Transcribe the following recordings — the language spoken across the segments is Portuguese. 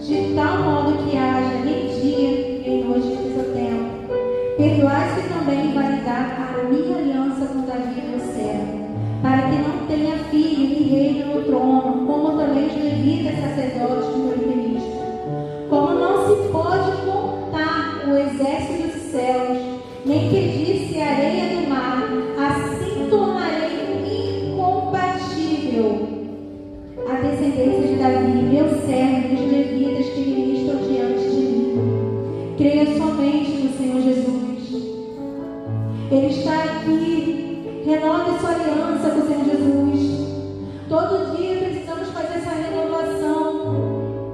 de tal modo que haja nem dia nem noite de seu tempo. Perdoaste também e validar a minha aliança com Davi, meu servo, para que não tenha filho e reine no trono, como também os levitas sacerdotes do meu ministro. Como não se pode contar o exército dos céus, nem que disse a areia do mar, assim tornarei incompatível a descendência de Davi, meu servo, e os levitas que ministram diante de mim. Creia somente no Senhor Jesus. Ele está aqui. Renove sua aliança com o Senhor Jesus. Todo dia precisamos fazer essa renovação.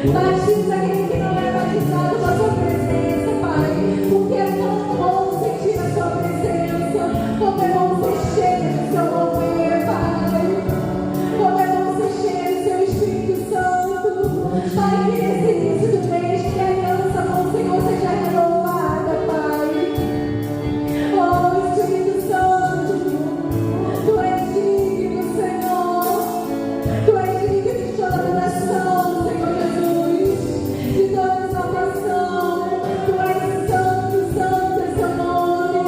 Batiza aquele que não é batizado com a sua presença, Pai. Porque é tão bom sentir a sua presença. Como é bom ser cheio do seu mover, Pai. Como é bom ser cheio do seu Espírito Santo. Pai, que nesse início do mês, que a aliança com o Senhor seja renovada, Pai. Oh, Espírito Santo, Tu és digno, Senhor. Tu és digno de toda adoração, Senhor Jesus, de toda exaltação. Tu és santo, santo é seu nome.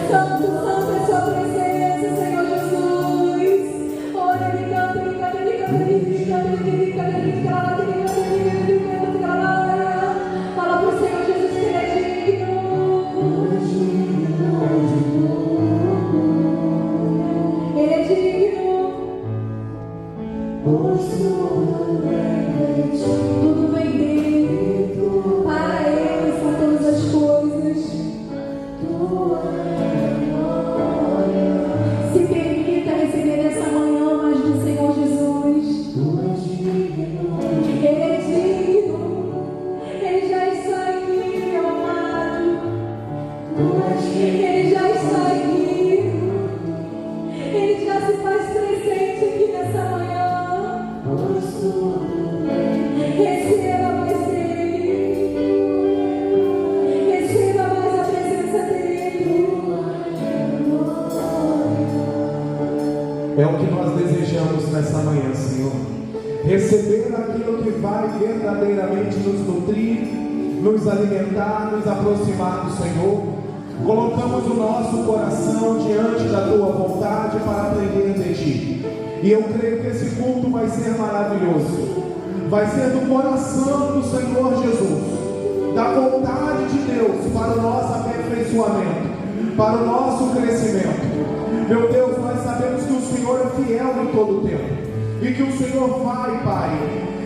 Santo, santo é sua presença, Senhor Jesus. Ora, ele canta, ele canta, ele canta, ele canta, ele canta, ele canta, ele canta, ele canta, ele canta. Fala pro Senhor Jesus que Ele é digno. Ele é digno. Tudo vem dele. Para Ele são todas as coisas. Se permita receber nessa manhã mais do Senhor Jesus. Ele é digno. Ele já está aqui, meu amado. Ele já está aqui. Ele já se faz presente aqui nessa manhã. Receba mais dele. Receba mais a presença dele. É o que nós desejamos nessa manhã, Senhor. Receber aquilo que vai verdadeiramente nos nutrir, nos alimentar, nos aproximar do Senhor. Colocamos o nosso coração diante da Tua vontade para aprender de Ti. E eu creio que esse culto vai ser maravilhoso. Vai ser do coração do Senhor Jesus, da vontade de Deus para o nosso aperfeiçoamento, para o nosso crescimento. Meu Deus, nós sabemos que o Senhor é fiel em todo o tempo, e que o Senhor vai, Pai,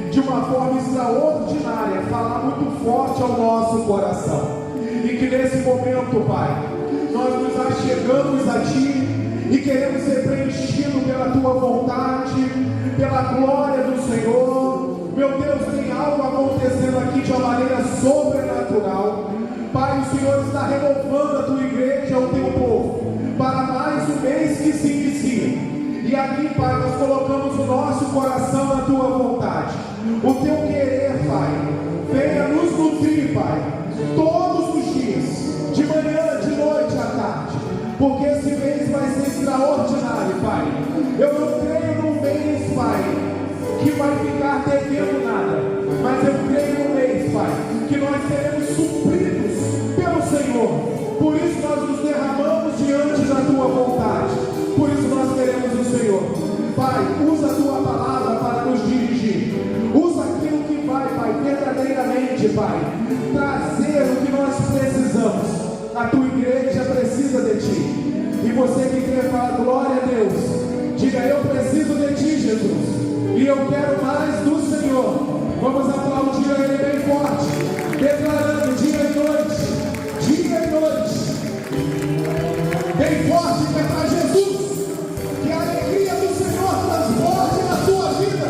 de uma forma extraordinária, falar muito forte ao nosso coração. E que nesse momento, Pai, nós nos achegamos a Ti e queremos ser preenchidos pela Tua vontade, pela glória do Senhor. Meu Deus, tem algo acontecendo aqui de uma maneira sobrenatural. Pai, o Senhor está renovando a Tua igreja, o Teu povo, para mais um mês que se inicia. E aqui, Pai, nós colocamos o nosso coração na Tua vontade, o Teu querer, Pai. Venha nos nutrir, Pai, todos os dias, de manhã, de noite, à tarde, porque esse mês vai ser extraordinário, Pai. Eu não creio num mês, Pai, que vai ficar devendo nada, mas eu creio num mês, Pai, que nós seremos supridos pelo Senhor. Por isso nós nos derramamos diante da Tua vontade, por isso nós queremos o Senhor. Pai, usa a Tua palavra para nos dirigir, usa aquilo que vai, Pai, verdadeiramente, Pai, trazer o que nós precisamos. A Tua igreja precisa de Ti. E você que quer falar glória a Deus, diga: eu preciso de Ti, Jesus, e eu quero mais do Senhor. Vamos aplaudir a Ele bem forte, declarando dia e noite, dia e noite, bem forte, que é para Jesus, que a alegria do Senhor transporte na sua vida.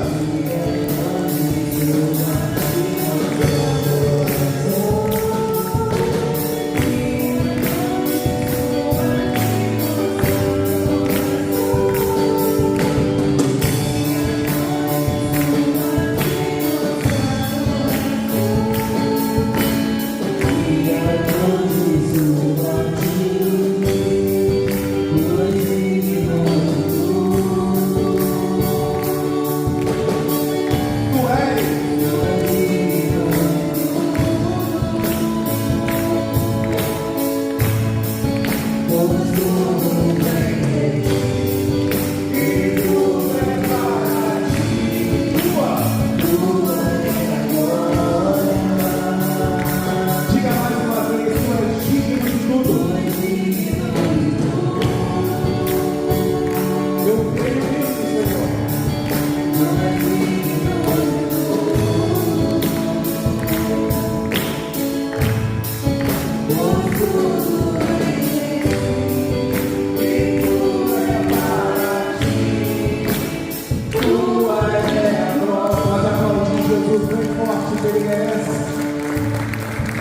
forte que Ele merece.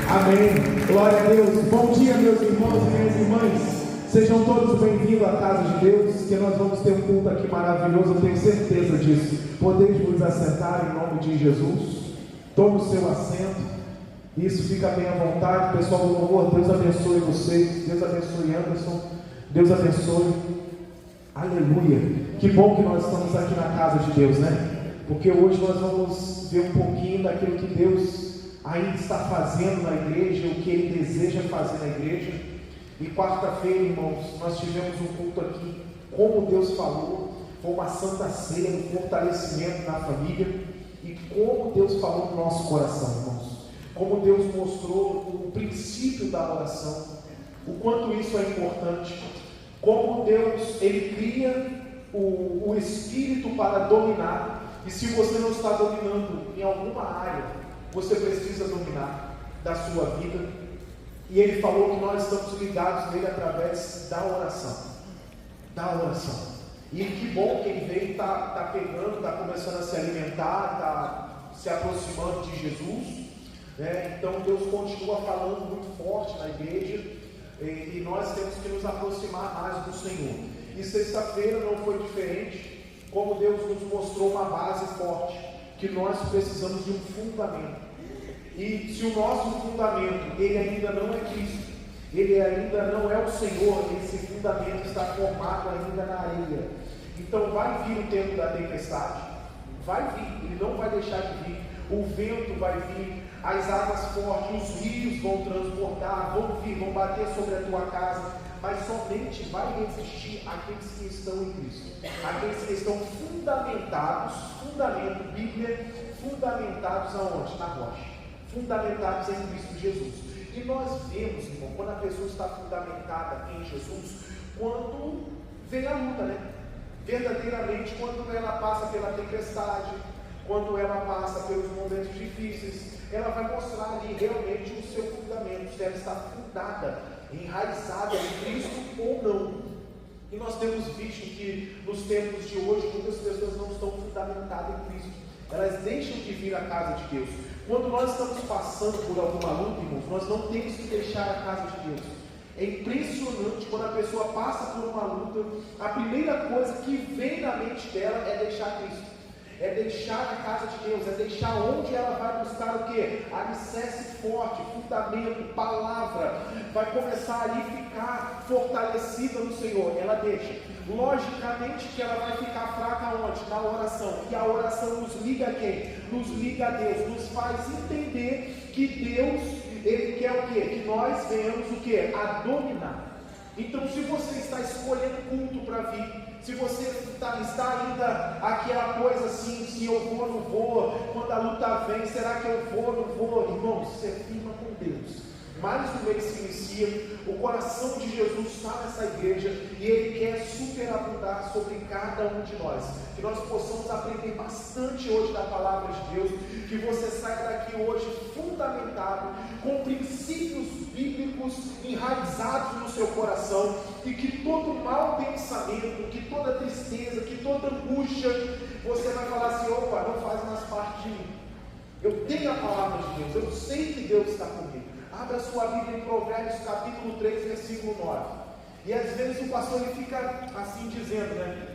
Amém. Glória a Deus. Bom dia, meus irmãos e minhas irmãs. Sejam todos bem-vindos à casa de Deus, que nós vamos ter um culto aqui maravilhoso, eu tenho certeza disso. Podeis vos assentar em nome de Jesus. Tome o seu assento. Isso, fica bem à vontade. Pessoal do louvor, Deus abençoe vocês. Deus abençoe Anderson. Deus abençoe. Aleluia. Que bom que nós estamos aqui na casa de Deus, né? Porque hoje nós vamos ver um pouquinho daquilo que Deus ainda está fazendo na igreja, o que Ele deseja fazer na igreja. E quarta-feira, irmãos, nós tivemos um culto aqui, como Deus falou, foi uma santa ceia, um fortalecimento na família, e como Deus falou no nosso coração, irmãos, como Deus mostrou o princípio da oração, o quanto isso é importante, como Deus, Ele cria o espírito para dominar, e se você não está dominando em alguma área, você precisa dominar da sua vida. E Ele falou que nós estamos ligados nele através da oração. Da oração. E que bom que Ele veio, está pegando, está começando a se alimentar, está se aproximando de Jesus, né? Então Deus continua falando muito forte na igreja, e nós temos que nos aproximar mais do Senhor. E sexta-feira não foi diferente, como Deus nos mostrou uma base forte, que nós precisamos de um fundamento. E se o nosso fundamento, ele ainda não é Cristo, ele ainda não é o Senhor, esse fundamento está formado ainda na areia. Então vai vir o tempo da tempestade, vai vir, ele não vai deixar de vir, o vento vai vir, as águas fortes, os rios vão transbordar, vão vir, vão bater sobre a tua casa, mas somente vai resistir aqueles que estão em Cristo, aqueles que estão fundamentados, fundamento, Bíblia, fundamentados aonde? Na rocha. Fundamentados em Cristo Jesus. E nós vemos, irmão, quando a pessoa está fundamentada em Jesus, quando vem a luta, né? Verdadeiramente, quando ela passa pela tempestade, quando ela passa pelos momentos difíceis, ela vai mostrar ali realmente o seu fundamento, se ela está fundada, enraizada em Cristo ou não. E nós temos visto que nos tempos de hoje, muitas pessoas não estão fundamentadas em Cristo, elas deixam de vir à casa de Deus. Quando nós estamos passando por alguma luta, irmãos, nós não temos que deixar a casa de Deus. É impressionante quando a pessoa passa por uma luta, a primeira coisa que vem na mente dela é deixar Cristo, é deixar a casa de Deus, é deixar onde ela vai buscar o quê? Alicerce forte, fundamento, palavra, vai começar ali a ficar fortalecida no Senhor, ela deixa. Logicamente que ela vai ficar fraca onde? Na oração. E a oração nos liga a quem? Nos liga a Deus, nos faz entender que Deus, Ele quer o quê? Que nós venhamos o quê? A dominar. Então, se você está escolhendo culto para vir, se você está ainda aquela coisa assim, se eu vou ou não vou, quando a luta vem, será que eu vou ou não vou? Irmãos, você firma com Deus. Mais um mês se inicia, o coração de Jesus está nessa igreja e Ele quer superabundar sobre cada um de nós. Que nós possamos aprender bastante hoje da palavra de Deus, que você saia daqui hoje fundamentado, com princípios bíblicos enraizados no seu coração, e que todo mau pensamento, que toda tristeza, que toda angústia, você vai falar assim: opa, não faz mais parte de mim. Eu tenho a palavra de Deus, eu sei que Deus está comigo. Abra sua Bíblia em Provérbios capítulo 3, versículo 9. E às vezes o pastor ele fica assim dizendo, né?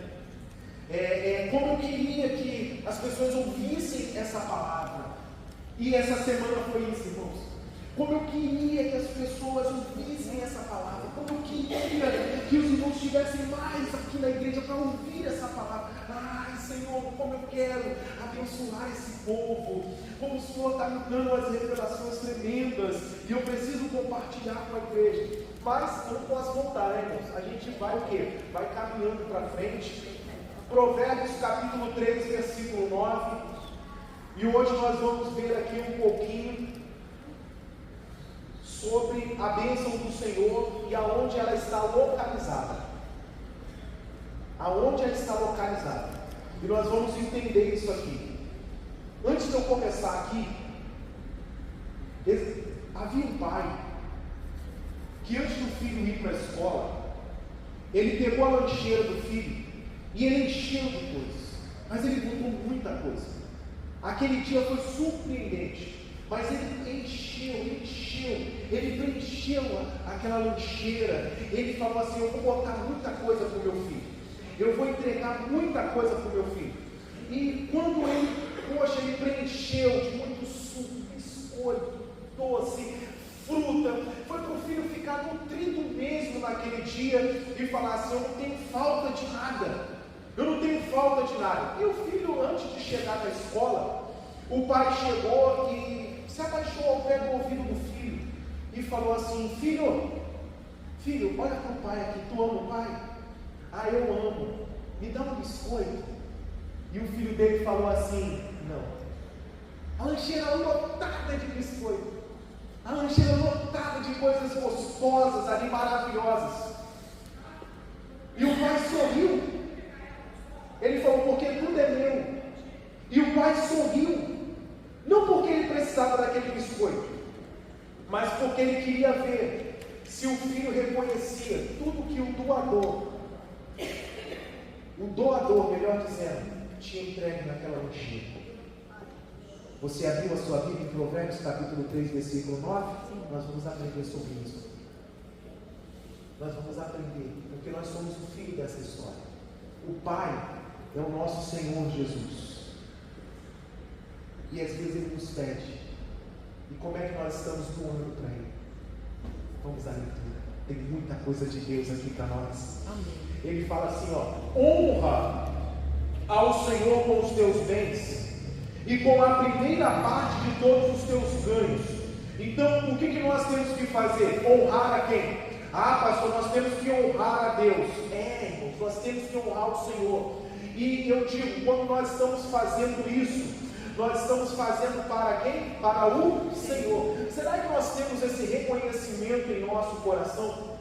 Como eu queria que as pessoas ouvissem essa palavra. E essa semana foi isso, irmãos. Como eu queria que as pessoas ouvissem essa palavra. Como eu queria que os irmãos estivessem mais aqui na igreja para ouvir essa palavra. Ai, Senhor, como eu quero abençoar esse povo. Como o Senhor está me dando as revelações tremendas. E eu preciso compartilhar com a igreja. Mas eu não posso voltar, né, irmãos? A gente vai o quê? Vai caminhando para frente. Provérbios capítulo 3, versículo 9. E hoje nós vamos ver aqui um pouquinho sobre a bênção do Senhor e aonde ela está localizada. Aonde ela está localizada. E nós vamos entender isso aqui. Antes de eu começar aqui, havia um pai que antes do filho ir para a escola, ele pegou a lancheira do filho e ele encheu de coisas, mas ele botou muita coisa. Aquele dia foi surpreendente, mas ele encheu, ele preencheu aquela lancheira. Ele falou assim: eu vou botar muita coisa para o meu filho, eu vou entregar muita coisa para o meu filho. E quando ele preencheu de muito suco, biscoito, doce, fruta, foi para o filho ficar nutrido mesmo naquele dia e falar assim: eu não tenho falta de nada. Eu não tenho falta de nada. E o filho, antes de chegar na escola, o pai chegou e se abaixou ao pé do ouvido do filho e falou assim: filho, olha para o pai aqui, tu ama o pai? Ah, eu amo, me dá um biscoito. E o filho dele falou assim: não. A lancheira lotada de biscoito, a lancheira lotada de coisas gostosas ali, maravilhosas. E o pai sorriu. Ele falou: porque tudo é meu. E o pai sorriu, não porque ele precisava daquele biscoito, mas porque ele queria ver se o filho reconhecia tudo que o doador, melhor dizendo, tinha entregue naquela lancheira. Você abriu a sua Bíblia em Provérbios capítulo 3, versículo 9? Nós vamos aprender sobre isso. Nós vamos aprender, porque nós somos o filho dessa história. O pai é o nosso Senhor Jesus. E às vezes Ele nos pede. E como é que nós estamos doando para Ele? Vamos à leitura. Tem muita coisa de Deus aqui para nós. Amém. Ele fala assim, honra ao Senhor com os teus bens e com a primeira parte de todos os teus ganhos. Então, o que nós temos que fazer? Honrar a quem? Ah, pastor, nós temos que honrar a Deus. Irmãos, nós temos que honrar o Senhor. E eu digo, quando nós estamos fazendo isso, nós estamos fazendo para quem? Para o Senhor. Será que nós temos esse reconhecimento em nosso coração?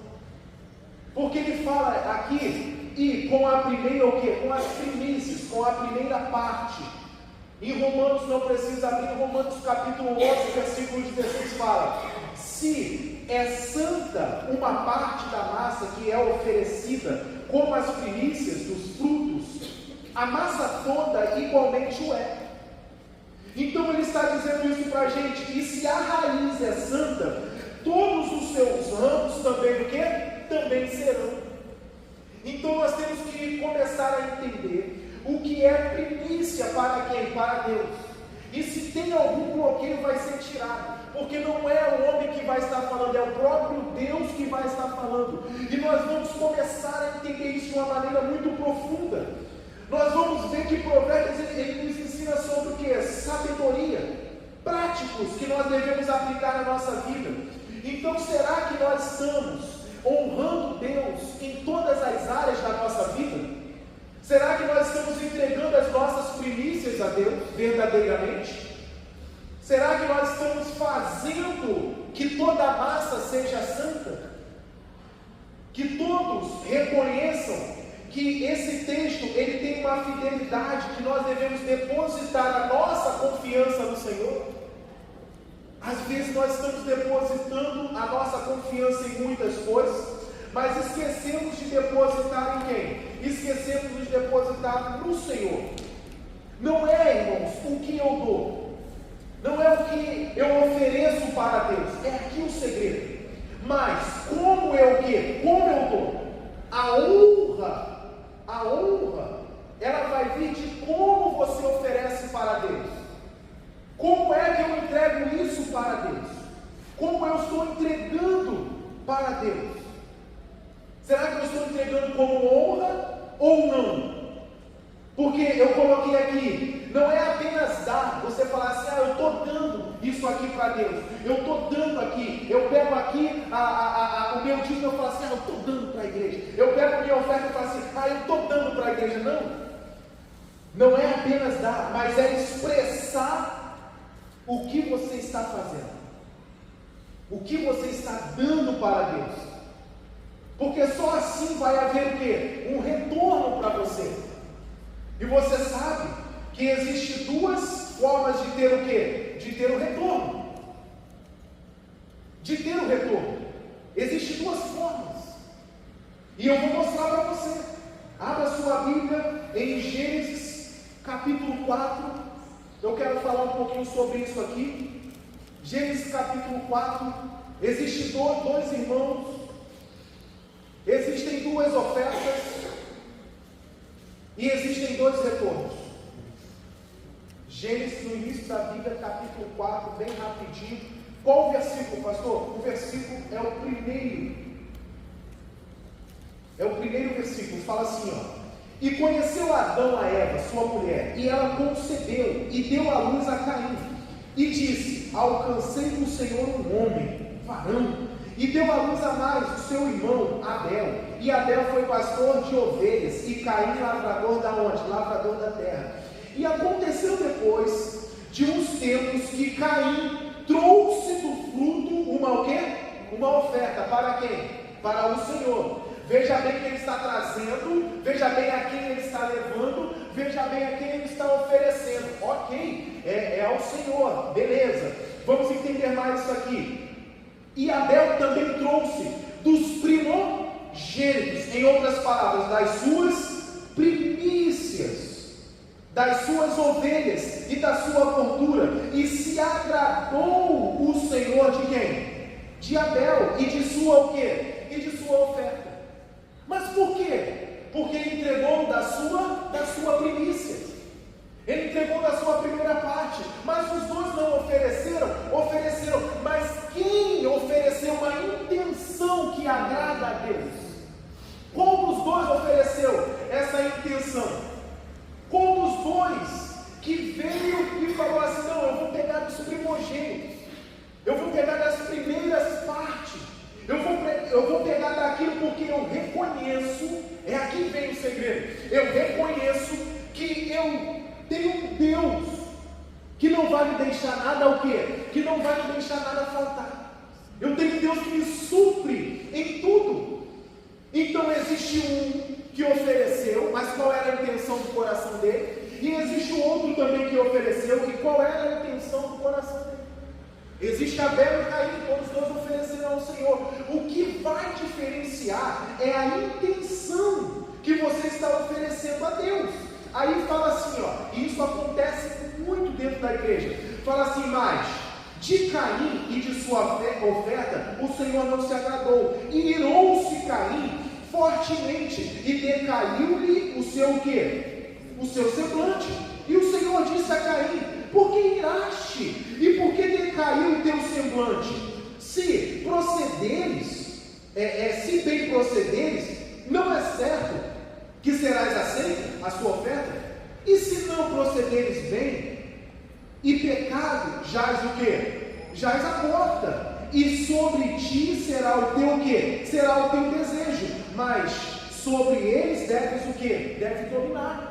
Porque ele fala aqui, e com a primeira o quê? Com as primícias, com a primeira parte. Em Romanos, não precisa abrir, Romanos capítulo 11, versículo 16 fala: se é santa uma parte da massa que é oferecida como as primícias dos frutos, a massa toda igualmente o é. Então ele está dizendo isso para a gente. E se a raiz é santa, todos os seus ramos também o quê? Também serão. Então nós temos que começar a entender o que é primícia para quem? Para Deus. E se tem algum bloqueio, vai ser tirado. Porque não é o homem que vai estar falando, é o próprio Deus que vai estar falando. E nós vamos começar a entender isso de uma maneira muito profunda. Nós vamos ver que Provérbios ele nos ensina sobre o que? Sabedoria, práticos que nós devemos aplicar na nossa vida. Então, será que nós estamos honrando Deus em todas as áreas da nossa vida? Será que nós estamos entregando as nossas primícias a Deus verdadeiramente? Será que nós estamos fazendo que toda a massa seja santa? Que todos reconheçam que esse texto ele tem uma fidelidade, que nós devemos depositar a nossa confiança no Senhor. Às vezes nós estamos depositando a nossa confiança em muitas coisas, mas esquecemos de depositar em quem? Esquecemos de depositar no Senhor. Não é, irmãos, o que eu dou, não é o que eu ofereço para Deus, é aqui o segredo. Mas como é o que? Como eu dou? A honra, ela vai vir de como você oferece para Deus. Como é que eu entrego isso para Deus? Como eu estou entregando para Deus? Será que eu estou entregando como honra ou não? Porque eu coloquei aqui, não é apenas dar, você falar assim, eu estou dando isso aqui para Deus, eu estou dando aqui, eu pego aqui o meu dízimo e eu falo assim, eu estou dando para a igreja, eu pego a minha oferta e falo assim, eu estou dando para a igreja. Não é apenas dar, mas é expressar o que você está fazendo, o que você está dando para Deus, porque só assim vai haver o quê? Um retorno para você. E você sabe que existem duas formas de ter o quê? De ter o retorno. De ter o retorno. Existem duas formas. E eu vou mostrar para você. Abra sua Bíblia em Gênesis capítulo 4. Eu quero falar um pouquinho sobre isso aqui. Gênesis capítulo 4. Existem dois irmãos, existem duas ofertas e existem dois retornos. Gênesis, no início da Bíblia, capítulo 4, bem rapidinho. Qual o versículo, pastor? O versículo é o primeiro. É o primeiro versículo. Fala assim, ó. E conheceu Adão a Eva, sua mulher, e ela concebeu e deu à luz a Caim. E disse: alcancei do Senhor um homem, varão. E deu à luz a mais o seu irmão Abel. E Abel foi pastor de ovelhas, e Caim lavrador da onde? Lavrador da terra. E aconteceu depois de uns tempos que Caim trouxe do fruto uma o quê? Uma oferta. Para quem? Para o Senhor. Veja bem quem ele está trazendo, veja bem a quem ele está levando, veja bem a quem ele está oferecendo. Ok, é ao Senhor, beleza. Vamos entender mais isso aqui. E Abel também trouxe dos primogênitos, em outras palavras, das suas primícias, das suas ovelhas e da sua gordura. E se agradou o Senhor de quem? De Abel e de sua o quê? E de sua oferta. Mas por quê? Porque ele entregou da sua primícia. Ele entregou da sua primeira parte. Mas os dois não ofereceram. Mas quem ofereceu uma intenção que agrada a Deus? Qual dos dois ofereceu essa intenção? Qual dos dois que veio e falou assim: não, eu vou pegar dos primogênitos, eu vou pegar das primeiras partes, eu vou pegar daquilo porque eu reconheço, é aqui vem o segredo, eu reconheço que eu tenho um Deus que não vai me deixar nada o quê? Que não vai me deixar nada faltar. Eu tenho um Deus que me supre em tudo. Então existe um que ofereceu, mas qual era a intenção do coração dele? E existe o outro também que ofereceu, e qual era a intenção do coração dele? Existe Abel e Caim, todos os dois ofereceram ao Senhor. O que vai diferenciar é a intenção que você está oferecendo a Deus. Aí fala assim, ó, e isso acontece muito dentro da igreja. Fala assim, mas de Caim e de sua oferta o Senhor não se agradou. E irou-se Caim fortemente e decaiu-lhe o seu quê? O seu semblante. E o Senhor disse a Caim: por que iraste? E por que decaiu o teu semblante? Se procederes, se bem procederes, não é certo que serás aceito a sua oferta? E se não procederes bem, e pecado jaz o quê? Jaz a porta, e sobre ti será o teu quê? Será o teu desejo, mas sobre eles deves o quê? Deve dominar.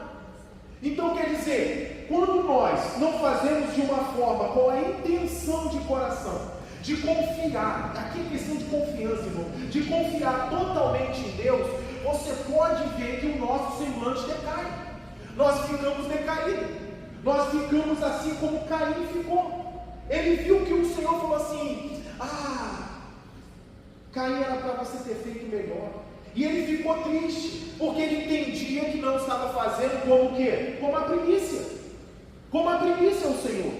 Então quer dizer, quando nós não fazemos de uma forma com a intenção de coração, de confiar, aqui é questão de confiança, irmão, de confiar totalmente em Deus, você pode ver que o nosso semblante decai. Nós ficamos decaídos, nós ficamos assim como Caim ficou. Ele viu que o Senhor falou assim: Caim, era para você ter feito melhor. E ele ficou triste, porque ele entendia que não estava fazendo como o quê? Como a primícia. Como a primícia ao Senhor.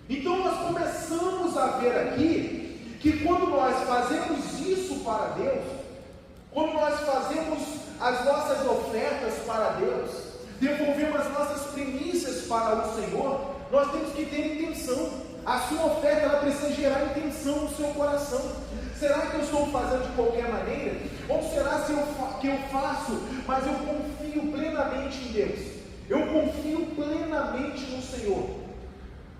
Então nós começamos a ver aqui que quando nós fazemos isso para Deus, quando nós fazemos as nossas ofertas para Deus, devolvemos as nossas primícias para o Senhor, nós temos que ter intenção. A sua oferta, ela precisa gerar intenção no seu coração. Será que eu estou fazendo de qualquer maneira? Ou será que eu faço, mas eu confio plenamente em Deus? Eu confio plenamente no Senhor.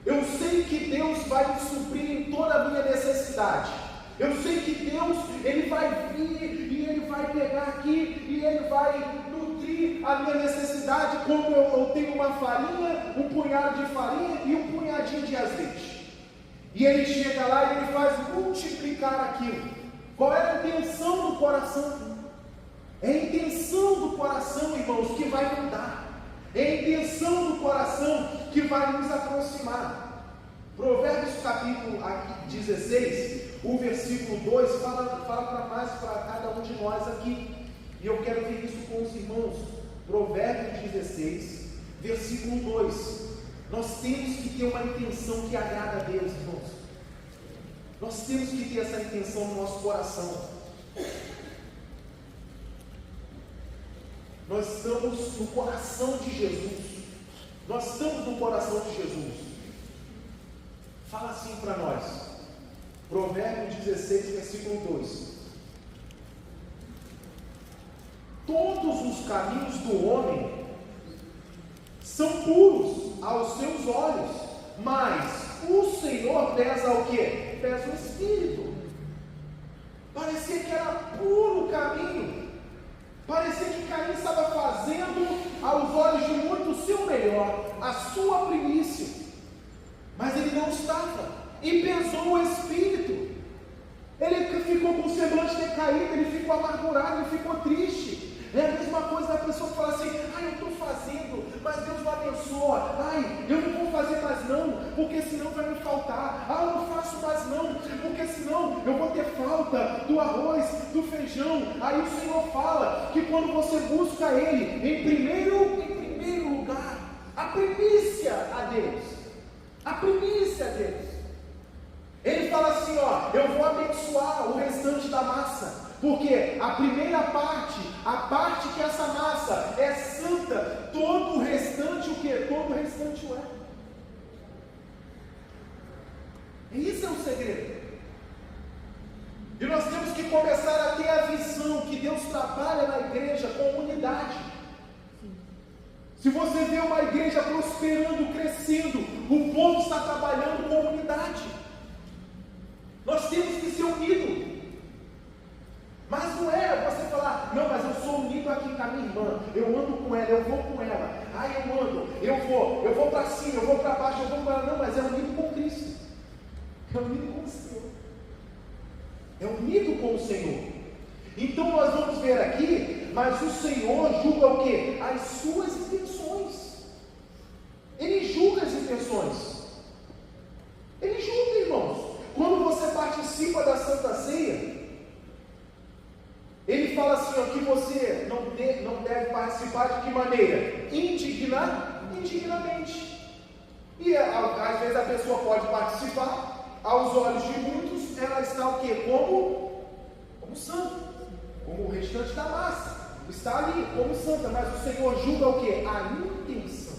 Eu sei que Deus vai me suprir em toda a minha necessidade. Eu sei que Deus, Ele vai vir e Ele vai pegar aqui e Ele vai nutrir a minha necessidade, como eu tenho uma farinha, um punhado de farinha e um punhadinho de azeite. E Ele chega lá e Ele faz multiplicar aquilo. Qual é a intenção do coração? É a intenção do coração, irmãos, que vai mudar. É a intenção do coração que vai nos aproximar. Provérbios capítulo 16, o versículo 2, fala mais para cada um de nós aqui. E eu quero ver isso com os irmãos. Provérbios 16, versículo 2. Nós temos que ter uma intenção que agrada a Deus, irmãos. Nós temos que ter essa intenção no nosso coração. Nós estamos no coração de Jesus. Nós estamos no coração de Jesus. Fala assim para nós. Provérbios 16, versículo 2. Todos os caminhos do homem são puros aos seus olhos, mas o Senhor pesa o quê? Pesa o espírito. Parecia que era puro o caminho. Parecia que Caim estava fazendo aos olhos de muitos o seu melhor, a sua primícia. Mas ele não estava. E pesou o espírito. Ele ficou com o semblante decaído, ele ficou amargurado, ele ficou triste. É a mesma coisa da pessoa que fala assim: ai, eu estou fazendo, mas Deus não abençoa. Ai, eu não vou fazer mais não, porque senão vai me faltar. Ah, eu não faço mais não, porque senão eu vou ter falta do arroz, do feijão. Aí o Senhor fala que quando você busca Ele em primeiro lugar, a primícia a Deus, a primícia a Deus, Ele fala assim: ó, eu vou abençoar o restante da massa. Porque a primeira parte, a parte que essa massa é santa, todo o restante o que? Todo o restante o é. E isso é o segredo. E nós temos que começar a ter a visão que Deus trabalha na igreja com unidade. Se você vê uma igreja prosperando, crescendo, o povo está trabalhando com unidade. Nós temos que ser unidos. Mas não é você falar: não, mas eu sou unido aqui com a minha irmã, eu ando com ela, eu vou com ela, eu ando, eu vou para cima, eu vou para baixo, eu vou com ela. Não, mas é unido com Cristo, é unido com o Senhor, é unido com o Senhor. Então nós vamos ver aqui, mas o Senhor julga o quê? As suas intenções. Ele julga as intenções. Ele julga, irmãos. Quando você participa da Santa Ceia, Ele fala assim, ó, que você não deve participar de que maneira? Indignamente. E às vezes a pessoa pode participar, aos olhos de muitos, ela está o quê? Como santa, como o restante da massa, está ali como santa, mas o Senhor julga o quê? A intenção.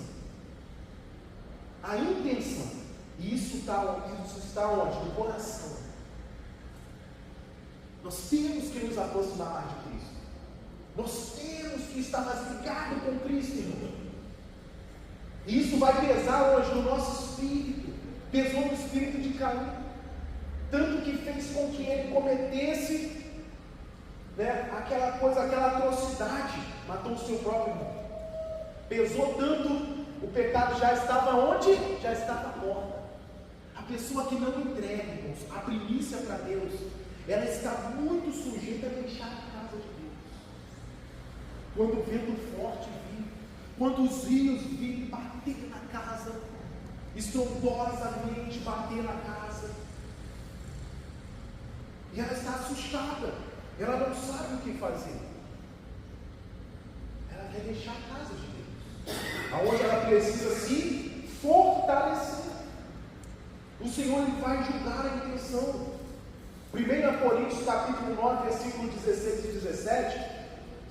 A intenção. E isso está onde? No coração. Nós temos que nos aproximar mais de Cristo. Nós temos que estar mais ligados com Cristo, irmão. E isso vai pesar hoje no nosso espírito. Pesou no espírito de Caim. Tanto que fez com que ele cometesse, aquela coisa, aquela atrocidade. Matou o seu próprio irmão. Pesou tanto, o pecado já estava onde? Já estava à porta. A pessoa que não entrega, irmãos, a primícia para Deus, ela está muito sujeita a deixar a casa de Deus. Quando o vento forte vir, quando os rios virem bater na casa, estrondosamente bater na casa, e ela está assustada, ela não sabe o que fazer. Ela quer deixar a casa de Deus, aonde ela precisa se fortalecer. O Senhor ele vai julgar a intenção. 1 Coríntios capítulo 9, versículo 16 e 17,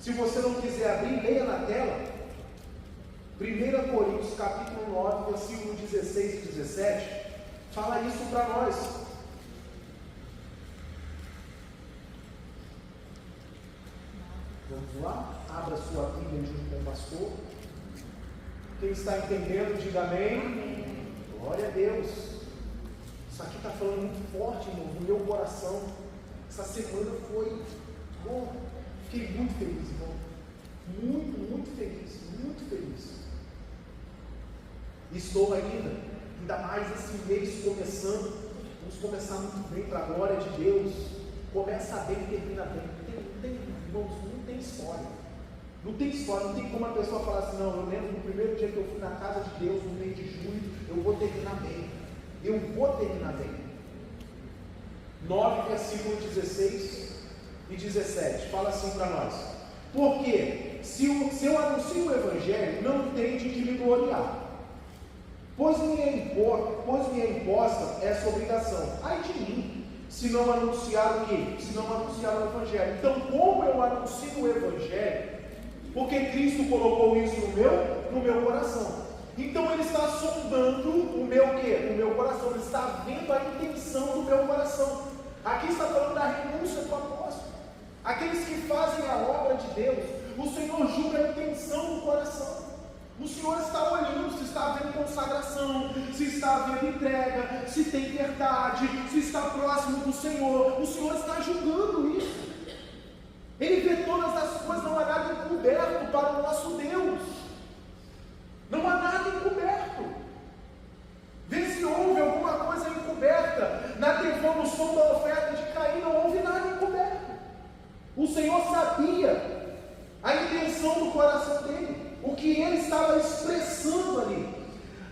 se você não quiser abrir, leia na tela. 1 Coríntios capítulo 9, versículo 16 e 17, fala isso para nós. Vamos lá? Abra sua Bíblia junto com o pastor. Quem está entendendo, diga amém. Amém. Glória a Deus. Isso aqui está falando muito forte, irmão, no meu coração. Essa semana foi, fiquei muito feliz, irmão. Muito feliz, muito feliz. Estou ainda mais esse mês começando. Vamos começar muito bem para a glória de Deus. Começa bem e termina bem. Irmãos, não tem história. Não tem história, não tem como a pessoa falar assim: não, eu lembro no primeiro dia que eu fui na casa de Deus, no mês de julho, eu vou terminar bem. Eu vou terminar bem. 9, versículo 16 e 17, fala assim para nós: porque se eu anuncio o Evangelho, não tem de que me gloriar, Pois me é imposta essa obrigação. Ai de mim, se não anunciar o quê? Se não anunciar o Evangelho. Então, como eu anuncio o Evangelho? Porque Cristo colocou isso no meu coração. Então ele está sondando o meu quê? O meu coração. Ele está vendo a intenção do meu coração. Aqui está falando da renúncia do apóstolo. Aqueles que fazem a obra de Deus, o Senhor julga a intenção do coração. O Senhor está olhando se está havendo consagração, se está havendo entrega, se tem verdade, se está próximo do Senhor. O Senhor está julgando isso. Ele vê todas as coisas, não há nada encoberto para o nosso Deus. Não há nada encoberto. Vê se houve alguma coisa encoberta na devolução da oferta de Caim. Não houve nada encoberto. O Senhor sabia a intenção do coração dele, o que ele estava expressando ali.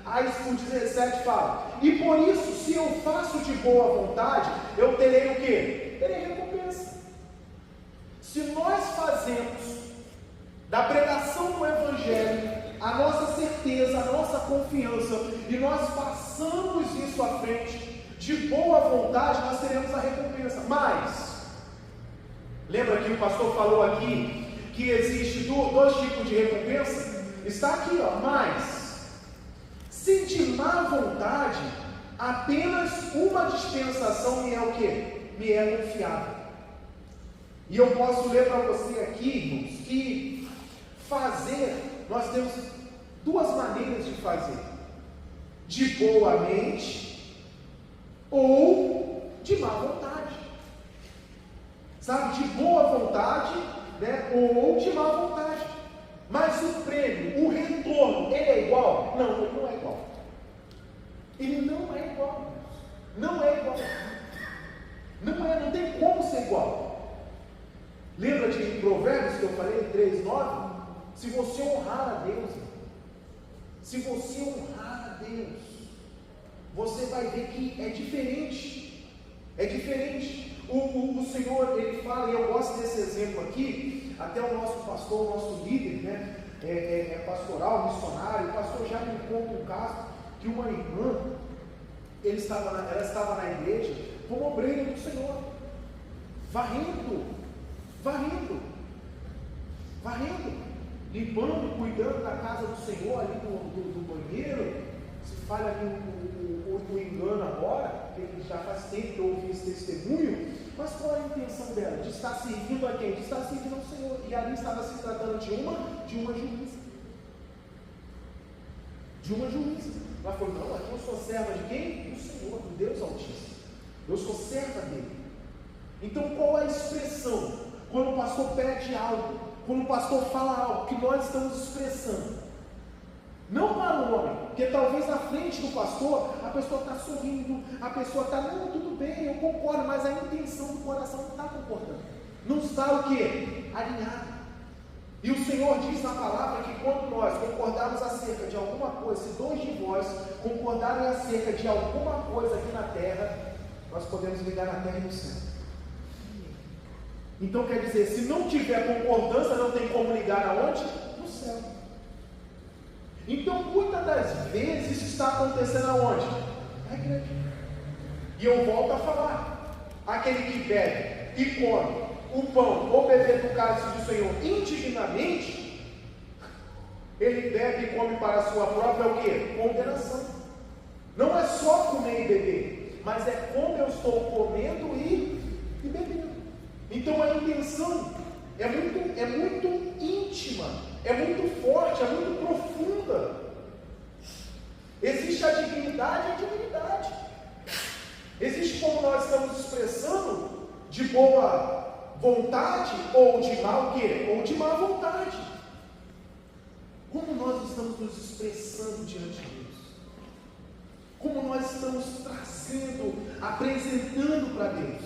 Aí o 17 fala: e por isso, se eu faço de boa vontade, eu terei o quê? Terei recompensa. Se nós fazemos da pregação do Evangelho a nossa certeza, a nossa confiança, e nós passamos isso à frente de boa vontade, nós teremos a recompensa. Mas, lembra que o pastor falou aqui que existe dois tipos de recompensa? Está aqui, ó. Mas, se de má vontade, apenas uma dispensação me é o quê? Me é confiada. E eu posso ler para você aqui, irmãos, que fazer, nós temos duas maneiras de fazer: de boa mente ou de má vontade. Sabe, de boa vontade, né, ou de má vontade. Mas o prêmio, o retorno, ele é igual? Não, ele não é igual. Ele não é igual. Não é igual. Não tem como ser igual. Lembra de Provérbios que eu falei, 3:9? Se você honrar a Deus, se você honrar a Deus, você vai ver que é diferente. É diferente. O Senhor, ele fala, e eu gosto desse exemplo aqui, até o nosso pastor, o nosso líder, né, pastoral, missionário, o pastor já me conta um caso que uma irmã, ela estava na igreja como obreira do Senhor, varrendo, limpando, cuidando da casa do Senhor, ali do banheiro. Se falha ali o engano agora, porque já faz tempo que eu ouvi esse testemunho, mas qual é a intenção dela? De estar servindo a quem? De estar servindo ao Senhor. E ali estava se tratando de uma juíza. De uma juíza. Ela falou: não, aqui eu sou serva de quem? Do Senhor, do Deus Altíssimo. Eu sou serva dele. Então qual é a expressão? Quando o pastor pede algo, quando o pastor fala algo, que nós estamos expressando. Não para o homem, porque talvez na frente do pastor, a pessoa está sorrindo, a pessoa está, não, tudo bem, eu concordo, mas a intenção do coração não está concordando. Não está o quê? Alinhado. E o Senhor diz na palavra que quando nós concordarmos acerca de alguma coisa, se dois de vós concordarem acerca de alguma coisa aqui na terra, nós podemos ligar na terra e no céu. Então quer dizer, se não tiver concordância, não tem como ligar aonde? No céu. Então muitas das vezes isso está acontecendo aonde? Na igreja. E eu volto a falar: aquele que bebe e come o pão ou beber do cálice do Senhor indignamente, ele bebe e come para a sua própria o quê? Condenação. Não é só comer e beber, mas é como eu estou comendo e bebendo. Então a intenção é muito íntima, é muito forte, é muito profunda. Existe a dignidade e a dignidade. Existe como nós estamos expressando de boa vontade ou de má o quê? Ou de má vontade. Como nós estamos nos expressando diante de Deus? Como nós estamos trazendo, apresentando para Deus?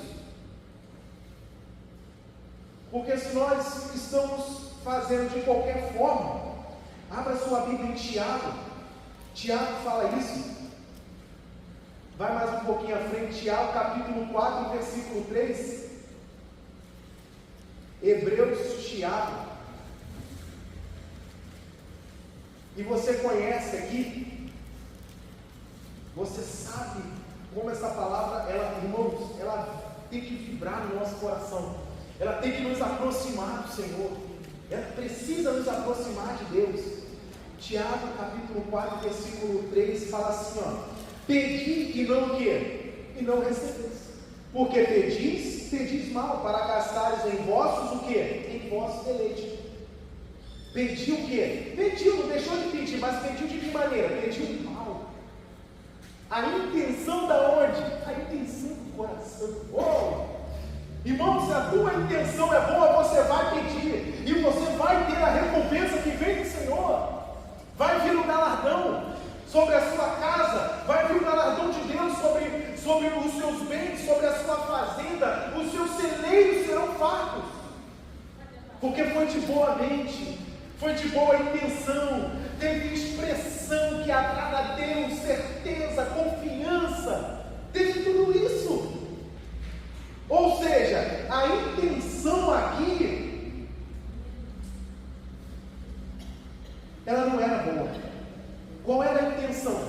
Porque se nós estamos fazendo de qualquer forma, abra sua Bíblia em Tiago. Tiago fala isso. Vai mais um pouquinho à frente, Tiago capítulo 4, versículo 3. Hebreus, Tiago. E você conhece aqui Você sabe como essa palavra, irmãos, ela tem que vibrar no nosso coração. Ela tem que nos aproximar do Senhor. Ela precisa nos aproximar de Deus. Tiago, capítulo 4, versículo 3, fala assim, ó: pedi e não o quê? E não recebeis. Porque pedis mal, para gastares em vossos o quê? Em vossos deleites. Pediu o quê? Pediu, não deixou de pedir, mas pediu de que maneira? Pediu mal. A intenção da onde? A intenção do coração. Oh! Irmão, se a tua intenção é boa, você vai pedir, e você vai ter a recompensa que vem do Senhor. Vai vir o galardão sobre a sua casa, vai vir o galardão de Deus sobre os seus bens, sobre a sua fazenda, os seus celeiros serão fartos, porque foi de boa mente, foi de boa intenção, teve expressão que agrada a Deus, certeza, confiança, teve tudo isso. Ou seja, a intenção aqui, ela não era boa. Qual era a intenção?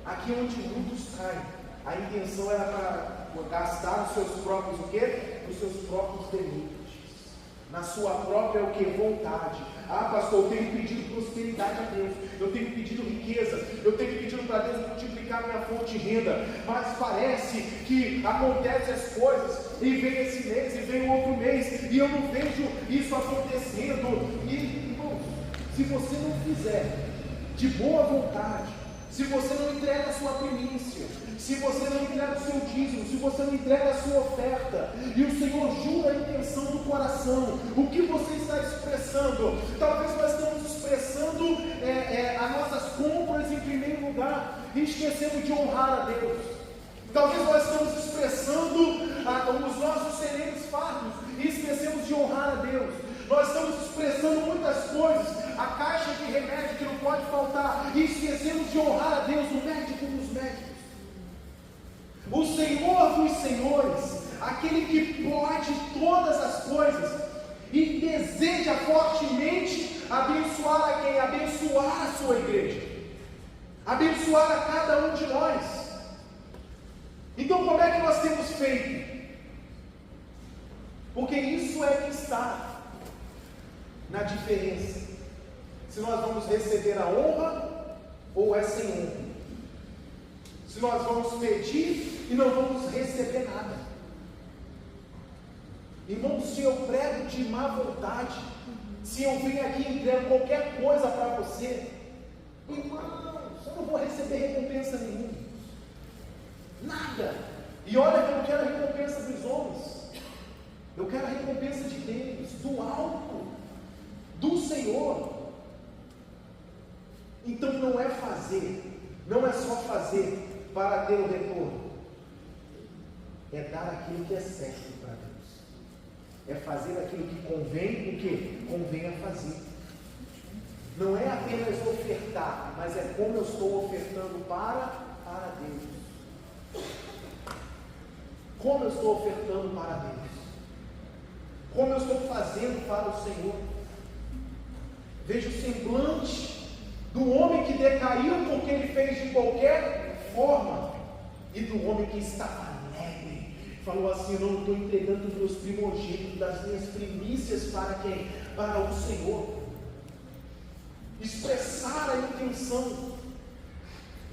Aqui onde muitos caem, a intenção era para gastar os seus próprios o quê? Os seus próprios deleites, na sua própria o quê? Vontade. Ah, pastor, eu tenho pedido prosperidade a Deus, eu tenho pedido riqueza, eu tenho pedido para Deus multiplicar minha fonte de renda, mas parece que acontecem as coisas, e vem esse mês, e vem o outro mês, e eu não vejo isso acontecendo. E, irmãos, se você não fizer de boa vontade, se você não entrega a sua primícia, se você não entrega o seu dízimo, se você não entrega a sua oferta, e o Senhor julga a intenção do coração, o que você está expressando? Talvez nós estamos expressando as nossas compras em primeiro lugar, e esquecendo de honrar a Deus. Talvez nós estamos expressando os nossos celeiros fartos, e esquecemos de honrar a Deus. Nós estamos expressando muitas coisas, a caixa de remédio que não pode faltar, e esquecemos de honrar a Deus, o médico dos médicos, o Senhor dos senhores, aquele que pode todas as coisas, e deseja fortemente abençoar a quem? Abençoar a sua igreja, abençoar a cada um de nós. Então como é que nós temos feito? Porque isso é que está na diferença, se nós vamos receber a honra ou é sem honra, se nós vamos pedir e não vamos receber nada. Irmãos, se eu prego de má vontade, se eu venho aqui e entrego qualquer coisa para você, irmãos, eu não vou receber recompensa nenhuma, nada. E olha que eu não quero a recompensa dos homens, eu quero a recompensa de Deus, do alto, do Senhor. Então não é fazer, não é só fazer para ter o retorno, é dar aquilo que é certo para Deus, é fazer aquilo que convém, o que convém a fazer. Não é apenas ofertar, mas é como eu estou ofertando para Deus. Como eu estou ofertando para Deus, como eu estou fazendo para o Senhor. Veja o semblante do homem que decaiu porque ele fez de qualquer forma, e do homem que estava alegre, falou assim: não estou entregando os meus primogênitos, das minhas primícias para quem? Para o Senhor. Expressar a intenção.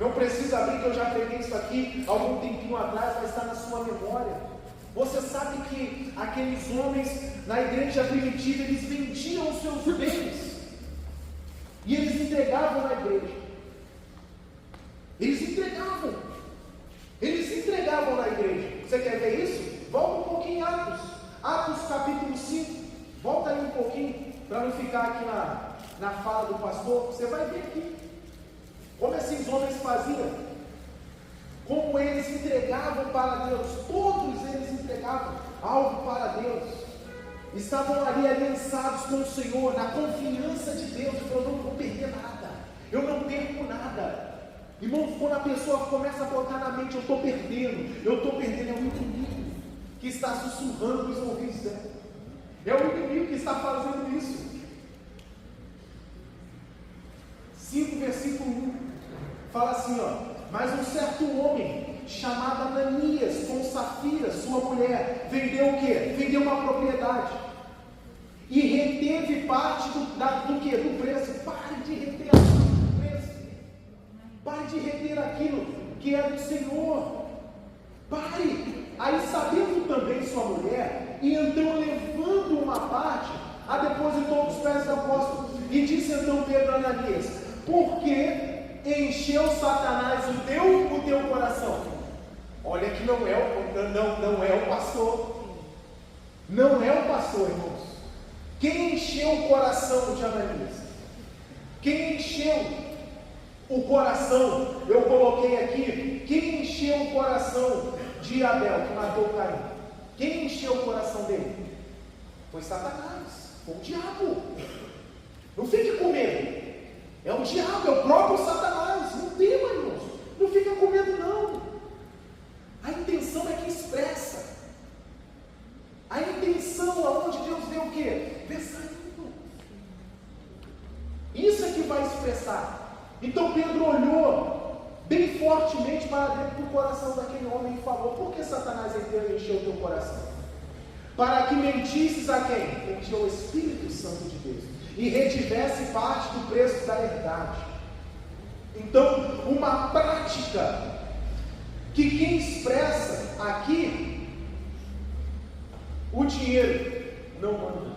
Não precisa abrir, que eu já preguei isso aqui algum tempinho atrás, mas está na sua memória. Você sabe que aqueles homens na igreja primitiva, eles vendiam os seus bens e eles entregavam na igreja. Eles entregavam na igreja. Você quer ver isso? Volta um pouquinho em Atos capítulo 5. Volta aí um pouquinho, para não ficar aqui na fala do pastor. Você vai ver aqui como esses homens faziam, como eles entregavam para Deus. Todos eles entregavam algo para Deus, estavam ali aliançados com o Senhor, na confiança de Deus. Eu falou: não vou perder nada, eu não perco nada. Irmãos, quando a pessoa começa a botar na mente: eu estou perdendo, é o inimigo que está sussurrando nos ouvidos dela, é o inimigo que está fazendo isso. 5 versículo 1 fala assim, ó: Mas um certo homem, chamado Ananias, com Safira, sua mulher, vendeu o quê? Vendeu uma propriedade. E reteve parte do quê? Do preço. Pare de reter a parte do preço. Pare de reter aquilo que é do Senhor. Pare. Aí, sabendo também sua mulher, e então levando uma parte, a depositou aos pés do apóstolo. E disse então Pedro a Ananias: por que encheu Satanás o teu coração? Olha que não é o pastor. Não é o pastor, irmãos. Quem encheu o coração de Ananias? Quem encheu o coração? Eu coloquei aqui. Quem encheu o coração de Abel, que matou Caim? Quem encheu o coração dele? Foi Satanás. Foi o diabo. Não fique com medo. É o diabo, é o próprio Satanás. Não tema, irmãos. Não fica com medo, não. A intenção é que expressa. A intenção, aonde Deus vê o quê? Vê saindo. Isso é que vai expressar. Então Pedro olhou bem fortemente para dentro do coração daquele homem e falou: por que Satanás encheu o teu coração? Para que mentisses a quem? Mentiu ao Espírito Santo de Deus, e retivesse parte do preço da herdade. Então, uma prática que quem expressa aqui, o dinheiro não manda.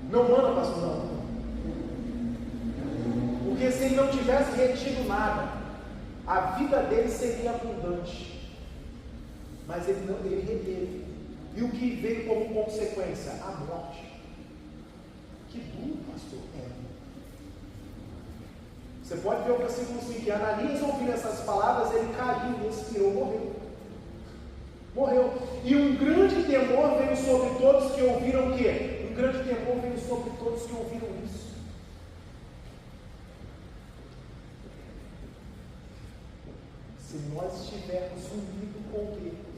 Não manda, pastor, não. Porque se ele não tivesse retido nada, a vida dele seria abundante. Mas ele reteve. E o que veio como consequência? A morte. Que duro, pastor. Você pode ver o versículo 5, que Ananias, ouvindo essas palavras, ele caiu, expirou, morreu. E um grande temor veio sobre todos que ouviram o quê? Um grande temor veio sobre todos que ouviram isso. Se nós estivermos unidos com Deus,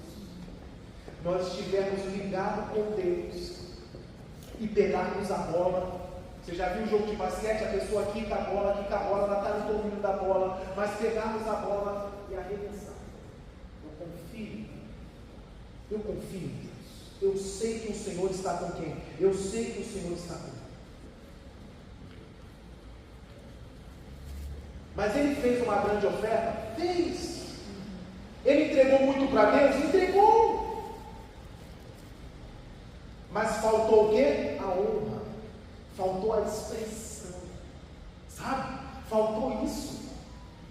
nós estivermos ligados com Deus, e pegarmos a bola. Você já viu o jogo de basquete? A pessoa quica a bola, ela está no domínio da bola, mas pegarmos a bola e arremessar. Eu confio em Deus. Eu sei que o Senhor está com quem? Eu sei que o Senhor está com quem. Mas ele fez uma grande oferta? Fez. Ele entregou muito para Deus? Entregou. Mas faltou o quê? A honra. Faltou a expressão. Sabe? Faltou isso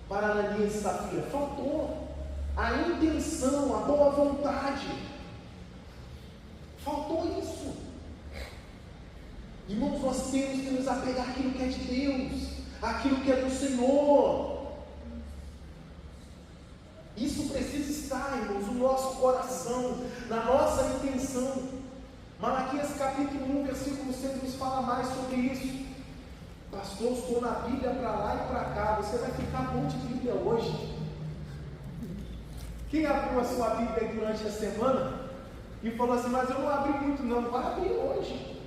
para Ananias e Safira. Faltou a intenção, a boa vontade. Faltou isso. Irmãos, nós temos que nos apegar àquilo que é de Deus, àquilo que é do Senhor. Isso precisa estar, irmãos, no nosso coração, na nossa intenção. Malaquias capítulo 1, versículo 6 nos fala mais sobre isso. Pastor, estou na Bíblia para lá e para cá. Você vai ficar bom de Bíblia hoje. Quem abriu a sua Bíblia durante a semana e falou assim: mas eu não abri muito não, vai abrir hoje.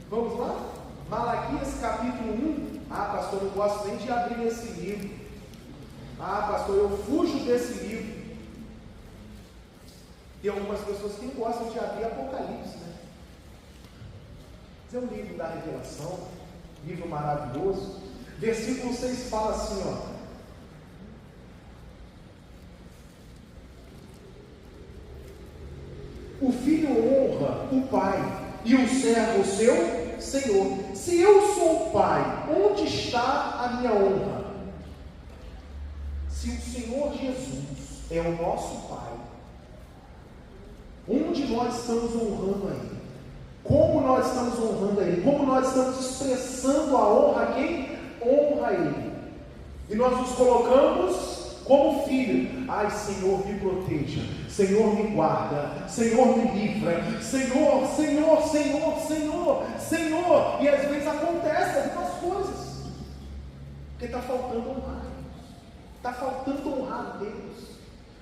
Vamos lá? Malaquias capítulo 1. Ah, pastor, eu não gosto nem de abrir esse livro. Ah, pastor, eu fujo desse livro. Tem algumas pessoas que não gostam de abrir Apocalipse, né? Esse é um livro da revelação, livro maravilhoso. Versículo 6 fala assim, ó: o filho honra o pai e o servo o seu senhor. Se eu sou o pai, onde está a minha honra? Se o Senhor Jesus é o nosso pai, onde nós estamos honrando a Ele? Como nós estamos honrando a Ele? Como nós estamos expressando a honra a quem honra a Ele? E nós nos colocamos como filho. Ai, Senhor, me proteja. Senhor, me guarda. Senhor, me livra. Senhor, Senhor, Senhor, Senhor, Senhor. E às vezes acontece algumas coisas, porque está faltando honrar. Está faltando honrar a Deus.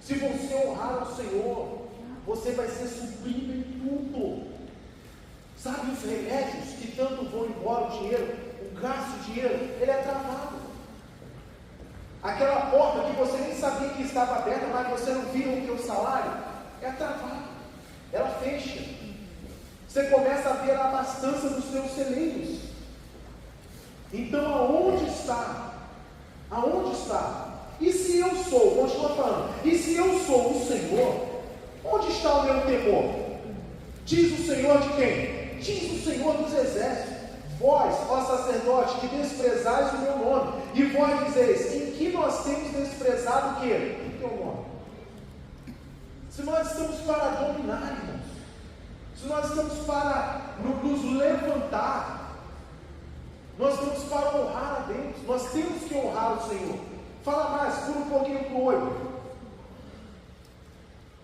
Se você honrar o Senhor, você vai ser suprido em tudo. Sabe os remédios que tanto vão embora, o dinheiro? gasto dinheiro, ele é travado. Aquela porta que você nem sabia que estava aberta, mas você não via o teu salário, é travado. Ela fecha. Você começa a ver a abastança dos teus celeiros. Então aonde está? Aonde está? E se eu sou, continua falando, e se eu sou o Senhor, onde está o meu temor? Diz o Senhor de quem? Diz o Senhor dos exércitos. Vós, ó sacerdote, que desprezais o meu nome, e vós dizeis, em que nós temos desprezado o quê? O teu nome. Se nós estamos para dominar, irmãos, se nós estamos para nos levantar, nós estamos para honrar a Deus, nós temos que honrar o Senhor. Fala mais, pula um pouquinho para o 8.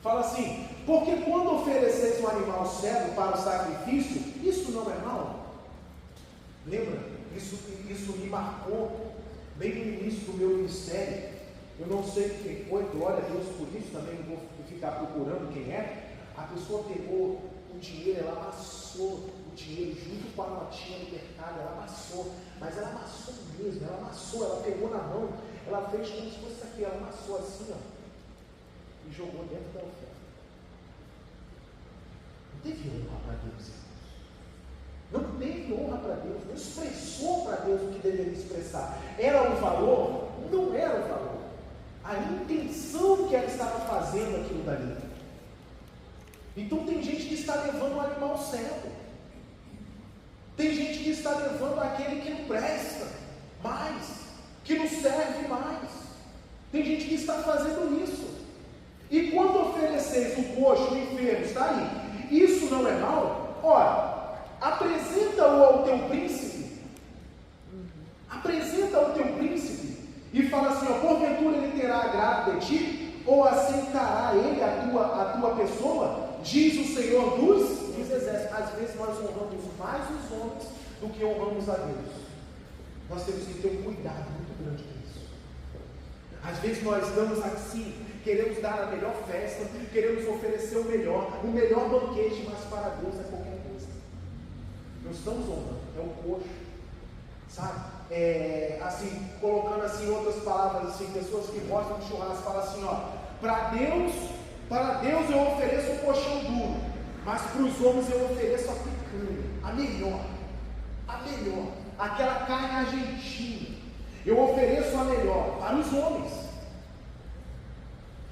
Fala assim, porque quando ofereceis um animal cego para o sacrifício, isso não é mal? Lembra? Isso me marcou bem no início do meu ministério. Eu não sei quem foi, glória a Deus por isso, também não vou ficar procurando quem é. A pessoa pegou o dinheiro, ela amassou o dinheiro junto com a notinha do mercado, ela amassou, mas ela amassou mesmo, ela amassou, ela pegou na mão, ela fez como se fosse aqui, ela amassou assim, ó, e jogou dentro da oferta. Não teve honra para Deus, irmãos. Não teve honra para Deus, não expressou para Deus o que deveria expressar. Era o valor? Não era o valor. A intenção que ela estava fazendo aquilo dali. Então tem gente que está levando um animal cego. Tem gente que está levando aquele que não presta mais, que não serve mais. Tem gente que está fazendo isso. E quando ofereceis o coxo, o enfermo, está aí, isso não é mal? Ora, apresenta-o ao teu príncipe. Apresenta ao teu príncipe. E fala assim, ó, porventura ele terá agrado de ti? Ou aceitará ele a tua pessoa? Diz o Senhor dos exércitos. Às vezes nós honramos mais os homens do que honramos a Deus. Nós temos que ter um cuidado muito grande com isso. Às vezes nós estamos assim, queremos dar a melhor festa, queremos oferecer o melhor banquete, mas para Deus é qualquer coisa. Não estamos honrando, é o coxo, sabe? Assim, colocando assim outras palavras, assim, pessoas que gostam de churrasco, falam assim, ó, para Deus eu ofereço o colchão duro, mas para os homens eu ofereço a picanha, a melhor, aquela carne argentina, eu ofereço a melhor para os homens,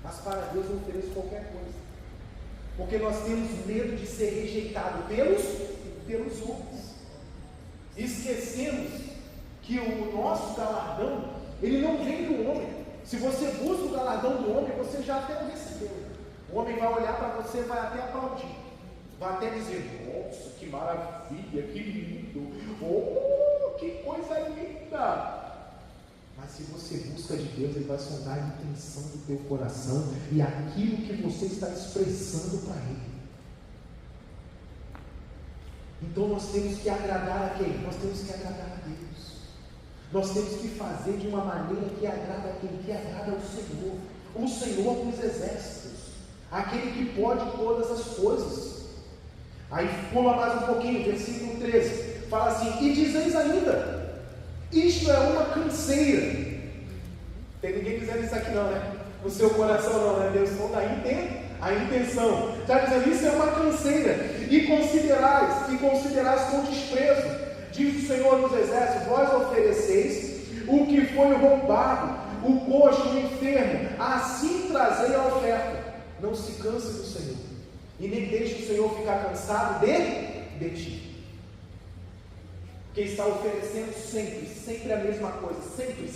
mas para Deus eu ofereço qualquer coisa, porque nós temos medo de ser rejeitado pelos homens, esquecemos que o nosso galardão, ele não vem do homem. Se você busca o galardão do homem, você já até o recebeu. O homem vai olhar para você, vai até aplaudir, vai até dizer, nossa, que maravilha, que lindo, oh, que coisa linda. Mas se você busca de Deus, Ele vai sondar a intenção do teu coração e aquilo que você está expressando para Ele. Então nós temos que agradar a quem? Nós temos que agradar a Deus. Nós temos que fazer de uma maneira que agrada a quem? Que agrada ao Senhor. O Senhor dos exércitos. Aquele que pode todas as coisas. Aí pula mais um pouquinho, versículo 13. Fala assim, e dizeis ainda, isto é uma canseira. Tem ninguém dizendo isso aqui não, né? No seu coração não, né? Deus não dá a intenção. Está dizendo, isso é uma canseira. E considerais com desprezo. Diz o Senhor dos exércitos, vós ofereceis o que foi roubado, o coxo, o enfermo, assim trazei a oferta. Não se canse do Senhor, e nem deixe o Senhor ficar cansado de ti. Porque está oferecendo sempre a mesma coisa, sempre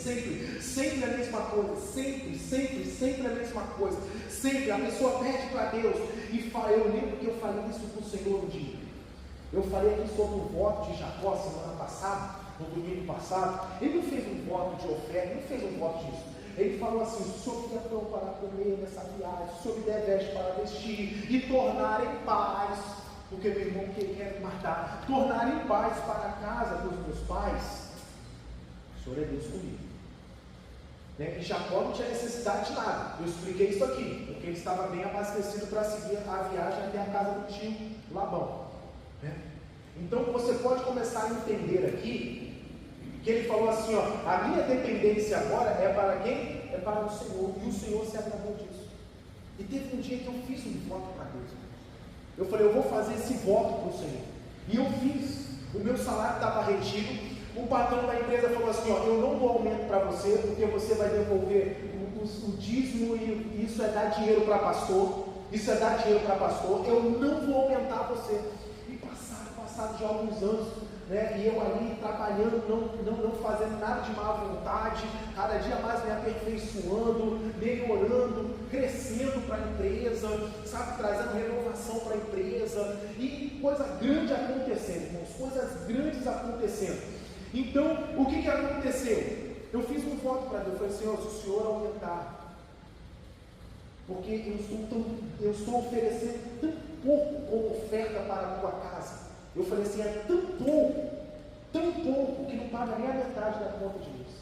a mesma coisa, sempre a mesma coisa, sempre a pessoa pede para Deus, e fala, eu lembro que eu falei isso para o Senhor um dia. Eu falei aqui sobre o voto de Jacó semana passada, no domingo passado. Ele não fez um voto de oferta, não fez um voto disso. Ele falou assim, se o Senhor me der pão para comer nessa viagem, se o Senhor me der veste para vestir, e tornar em paz, porque meu irmão quer me matar, tornar em paz para a casa dos meus pais, o Senhor é Deus comigo. Né? E Jacó não tinha necessidade de nada. Eu expliquei isso aqui, porque ele estava bem abastecido para seguir a viagem até a casa do tio Labão. Então você pode começar a entender aqui Que ele falou assim, ó, a minha dependência agora é para quem? É para o Senhor, e o Senhor se agradou disso. E teve um dia que eu fiz um voto para Deus. Eu falei, eu vou fazer esse voto para o Senhor. E eu fiz. O meu salário estava retido. O patrão da empresa falou assim, ó, eu não dou aumento para você, porque você vai devolver o dízimo, e isso é dar dinheiro para pastor. Isso é dar dinheiro para pastor. Eu não vou aumentar você. E passado já alguns anos, né, e eu ali trabalhando, não fazendo nada de má vontade, cada dia mais me aperfeiçoando, melhorando, crescendo para a empresa, sabe, trazendo renovação para a empresa, e coisa grande acontecendo, irmãos, coisas grandes acontecendo. Então, o que aconteceu? Eu fiz um voto para Deus, eu falei, Senhor, se o Senhor aumentar, porque eu estou oferecendo tão pouco como oferta para a tua casa. Eu falei assim, é tão pouco, que não paga nem a metade da conta de luz.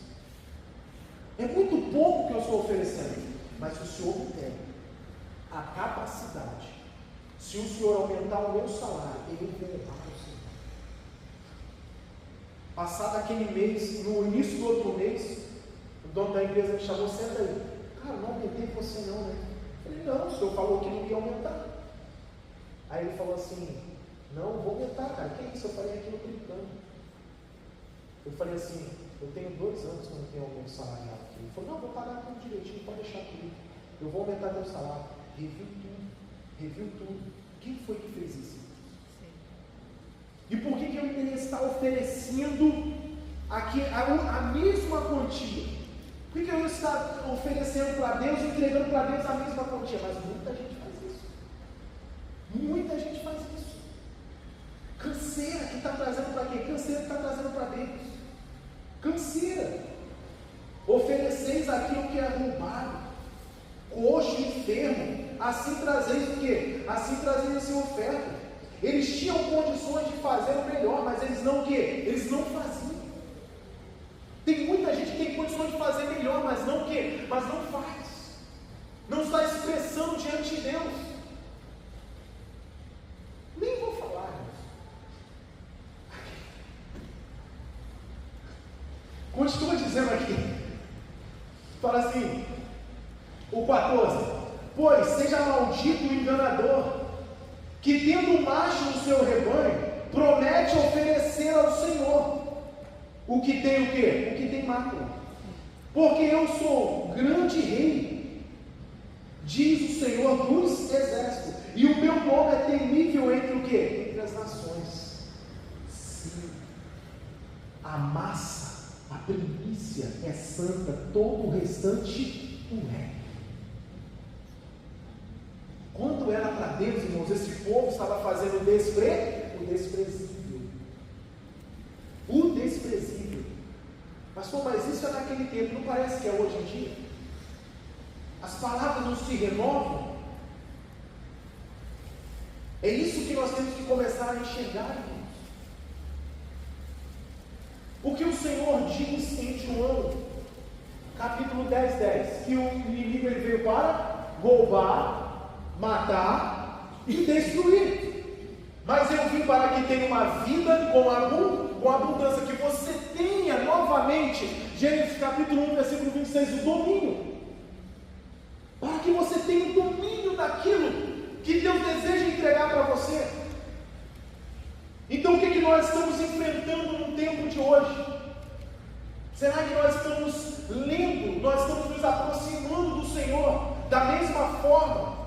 É muito pouco que eu estou oferecendo, mas se o Senhor me der a capacidade, se o Senhor aumentar o meu salário, eu vou honrar o Senhor. Passado aquele mês, no início do outro mês, o dono da empresa me chamou, senta aí. Cara, não aumentei você não, né? Eu falei, não, o senhor falou que não ia aumentar. Aí ele falou assim, não, vou aumentar, cara, que isso? Eu falei aquilo brincando. Eu falei assim, eu tenho 2 anos que eu não tenho aumento salarial aqui. Ele falou, não, vou pagar tudo direitinho, pode deixar comigo. Eu vou aumentar meu salário. Reviu tudo. Quem foi que fez isso? Sim. E por que eu deveria estar oferecendo aqui a mesma quantia? Por que eu estou oferecendo para Deus, entregando para Deus a mesma quantia? Mas muita gente faz isso. Muita gente faz isso. Canseira que está trazendo para quê? Canseira que está trazendo para Deus. Canseira. Ofereceis aquilo que é roubado, coxo, enfermo, assim trazeis o quê? Assim trazeis a sua oferta. Eles tinham condições de fazer o melhor, mas eles não o quê? Eles não faziam. Tem muita gente que tem condições de fazer melhor, mas não o quê? Mas não faz. Não está expressando diante de Deus. Nem vou falar, irmãos. Continua dizendo aqui. Fala assim, o 14. Pois seja maldito o enganador, que tendo macho no seu rebanho, promete oferecer ao Senhor o que tem o quê? O que tem mácula. Porque eu sou grande rei, diz o Senhor dos exércitos, e o meu nome é temível entre o quê? Entre as nações. Sim, a massa, a primícia é santa, todo o restante o é. Quando era para Deus, irmãos, esse povo estava fazendo o desprezível. O desprezível. Pastor, mas isso é naquele tempo, não parece que é hoje em dia? As palavras não se renovam? É isso que nós temos que começar a enxergar, irmãos. O que o Senhor diz em João, capítulo 10, que o inimigo ele veio para roubar, matar e destruir. Mas eu vim para que tenha uma vida com abundância, que você tenha novamente, Gênesis capítulo 1, versículo 26, o domínio. Para que você tenha o domínio daquilo que Deus deseja entregar para você. Então o que nós estamos enfrentando no tempo de hoje? Será que nós estamos lendo, nós estamos nos aproximando do Senhor da mesma forma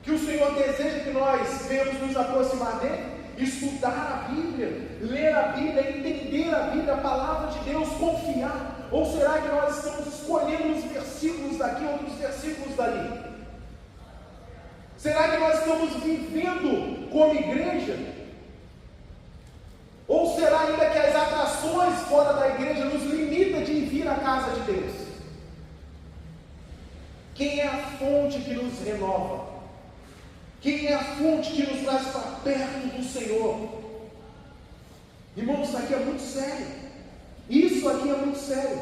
que o Senhor deseja que nós venhamos nos aproximar dele? Estudar a Bíblia, ler a Bíblia, entender a Bíblia, a palavra de Deus, confiar? Ou será que nós estamos escolhendo os versículos daqui, outros versículos dali? Será que nós estamos vivendo como igreja? Ou será ainda que as atrações fora da igreja nos limitam de vir à casa de Deus? Quem é a fonte que nos renova? Quem é a fonte que nos traz para perto do Senhor? Irmãos, isso aqui é muito sério. Isso aqui é muito sério.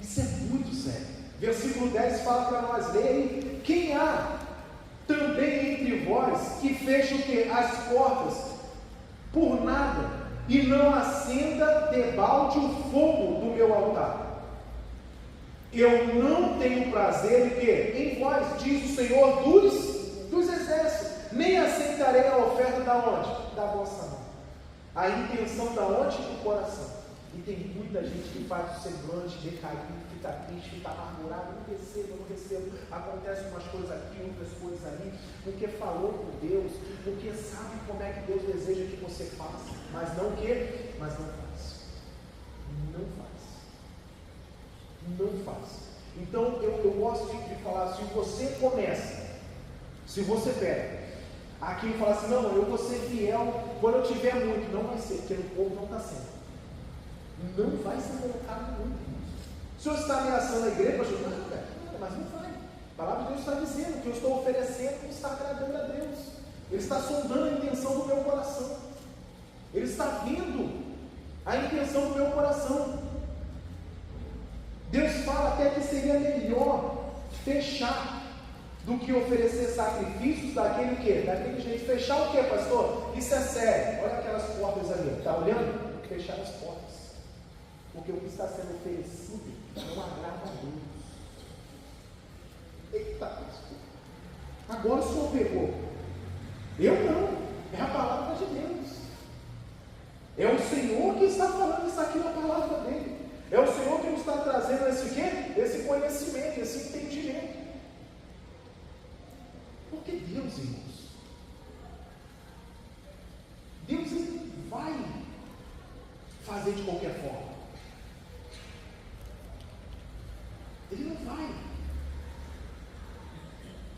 Isso é muito sério. Versículo 10 fala para nós, leia aí. Quem há também entre vós que fecha o quê? As portas por nada, e não acenda debalde o fogo do meu altar. Eu não tenho prazer em quê? Em vós, diz o Senhor dos exércitos, nem aceitarei a oferta da onde? Da vossa mão. A intenção da onde? Do coração. E tem muita gente que faz o semblante decaído, fica triste, fica amargurado, não recebo, acontece umas coisas aqui, outras coisas ali, porque falou com Deus, porque sabe como é que Deus deseja que você faça, mas não o quê? Mas não faz. Não faz. Não faz. Então eu gosto de falar, se você começa, se você pega aqui e fala assim, não, eu vou ser fiel quando eu tiver muito, não vai ser, porque o povo não está sendo. Não vai ser colocado muito. O Senhor está ameaçando a igreja para ajudar? Não, mas não vai. A palavra de Deus está dizendo que eu estou oferecendo está agradando a Deus. Ele está sondando a intenção do meu coração. Ele está vendo a intenção do meu coração. Deus fala até que seria melhor fechar do que oferecer sacrifícios daquele quê? Daquele jeito. Fechar o quê, pastor? Isso é sério. Olha aquelas portas ali. Está olhando? Fechar as portas. Porque o que está sendo oferecido não agrada a Deus. Eita, pastor. Agora o Senhor pegou. Eu não. É a palavra de Deus. É o Senhor que está falando isso aqui na palavra dele. É o Senhor que nos está trazendo esse quê? Esse conhecimento, esse entendimento. Porque Deus, irmãos, Deus ele vai fazer de qualquer forma. Ele não vai.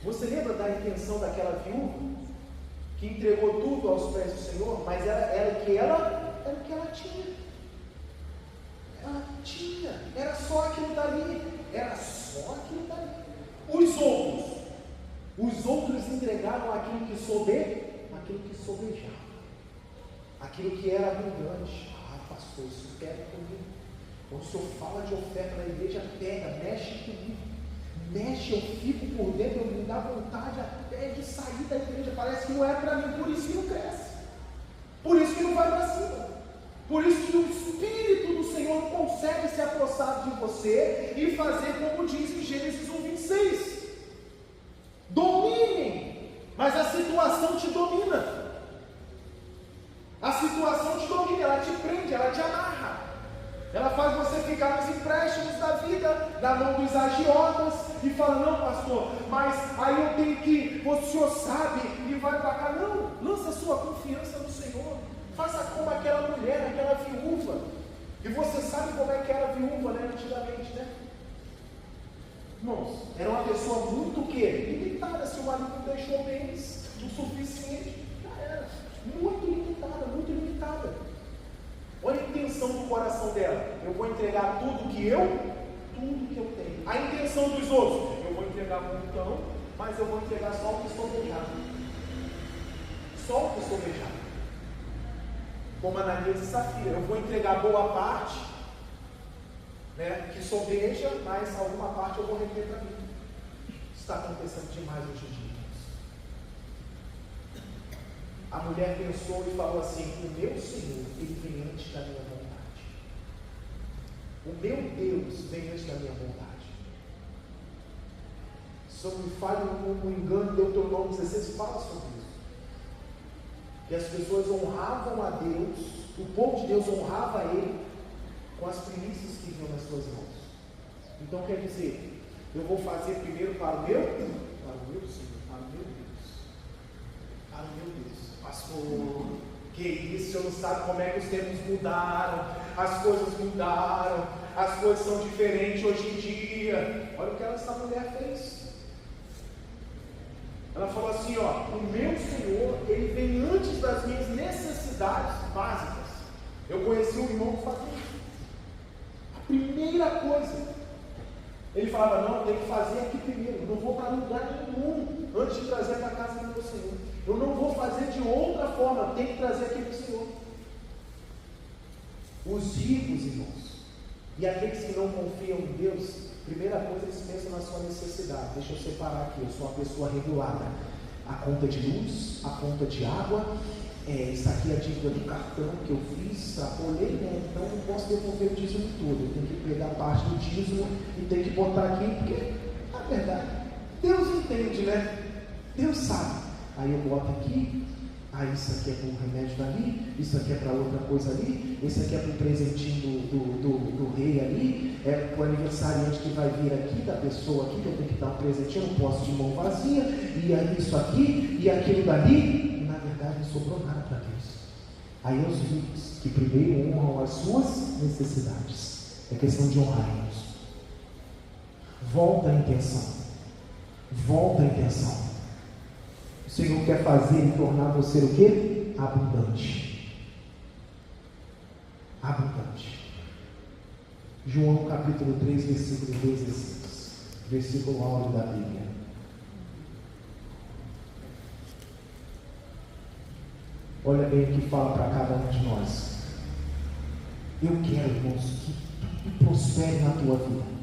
Você lembra da intenção daquela viúva que entregou tudo aos pés do Senhor, mas era o que ela tinha. Ela tinha, era só aquilo dali, os outros entregaram aquilo que sobejava, aquilo que era abundante. Pastor, isso pega comigo. Quando o Senhor fala de oferta na igreja, pega, mexe comigo, eu fico por dentro, me dá vontade até de sair da igreja, parece que não é para mim, por isso que não cresce, por isso que não vai para cima. Por isso que o Espírito do Senhor consegue se apossar de você e fazer como diz em Gênesis 1:26. Dominem, mas a situação te domina. A situação te domina, ela te prende, ela te amarra. Ela faz você ficar nos empréstimos da vida, na mão dos agiotas, e fala, não pastor, mas aí eu tenho que, o senhor sabe, e vai para cá. Não, lança a sua confiança no Senhor. Faça como aquela mulher, aquela viúva. E você sabe como é que era a viúva, né, antigamente, né? Irmãos, era uma pessoa muito o quê? Limitada. Se o marido não deixou bens o suficiente, já era. Muito limitada. Olha a intenção do coração dela. Eu vou entregar tudo que eu tenho. A intenção dos outros, eu vou entregar montão, mas eu vou entregar só o que sobejado. Só o que sobejado. Como Ananias e Safira, eu vou entregar boa parte, né, que sobeja, mas alguma parte eu vou reter para mim. Isso está acontecendo demais hoje em dia. A mulher pensou e falou assim, o meu Senhor, ele vem antes da minha vontade. O meu Deus vem antes da minha vontade. Se eu me falho no engano, Deuteronômio 16 fala sobre isso. Que as pessoas honravam a Deus, o povo de Deus honrava Ele com as primícias que vinham nas suas mãos. Então quer dizer, eu vou fazer primeiro para o meu Senhor, para o meu Deus. Pastor, que isso, o senhor não sabe como é que os tempos mudaram, as coisas mudaram, as coisas são diferentes hoje em dia. Olha o que essa mulher fez. Ela falou assim, ó, o meu Senhor, ele vem antes das minhas necessidades básicas. Eu conheci um irmão que fazia isso. A primeira coisa, ele falava, não, tem que fazer aqui primeiro, não vou para lugar nenhum antes de trazer para a casa do meu Senhor. Eu não vou fazer de outra forma, tem que trazer aqui para o Senhor. Os ricos, irmãos, e aqueles que não confiam em Deus, primeira coisa, eles pensam na sua necessidade. Deixa eu separar aqui, eu sou uma pessoa regulada. A conta de luz, a conta de água, isso aqui é a dívida do cartão que eu fiz, olhei, né? Então não posso devolver o dízimo todo, eu tenho que pegar parte do dízimo e tenho que botar aqui, porque, na verdade, Deus entende, né? Deus sabe. Aí eu boto aqui, isso aqui é para um remédio dali, isso aqui é para outra coisa ali, esse aqui é para um presentinho do rei ali, é para o aniversariante que vai vir aqui, da pessoa aqui, que eu tenho que dar um presentinho, eu não posso de mão vazia, e aí isso aqui, e aquilo dali, e na verdade não sobrou nada para Deus. Aí os ricos, que primeiro honram as suas necessidades, é questão de honrar Deus. Volta a intenção, volta a intenção. O Senhor quer fazer e tornar você o quê? Abundante. Abundante. João capítulo 3, versículo 16. Versículo áureo da Bíblia. Olha bem o que fala para cada um de nós. Eu quero, irmãos, que tudo prospere na tua vida.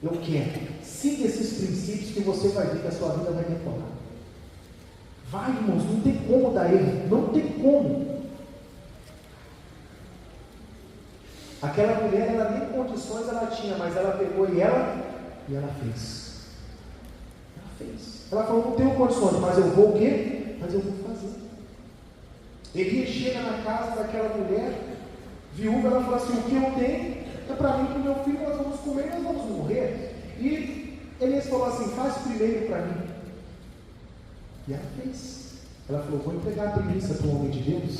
Eu quero. Siga esses princípios que você vai ver que a sua vida vai decorar. Vai, irmãos, não tem como dar erro. Não tem como. Aquela mulher, ela nem condições ela tinha, mas ela pegou e ela fez. Ela fez. Ela falou, não tenho condições, mas eu vou o quê? Mas eu vou fazer. Elias chega na casa daquela mulher, viúva, ela fala assim, o que eu tenho é para mim e para o meu filho, nós vamos comer e nós vamos morrer. E Elias falou assim, faz primeiro para mim. E ela fez. Ela falou, vou entregar a primícia para o homem de Deus.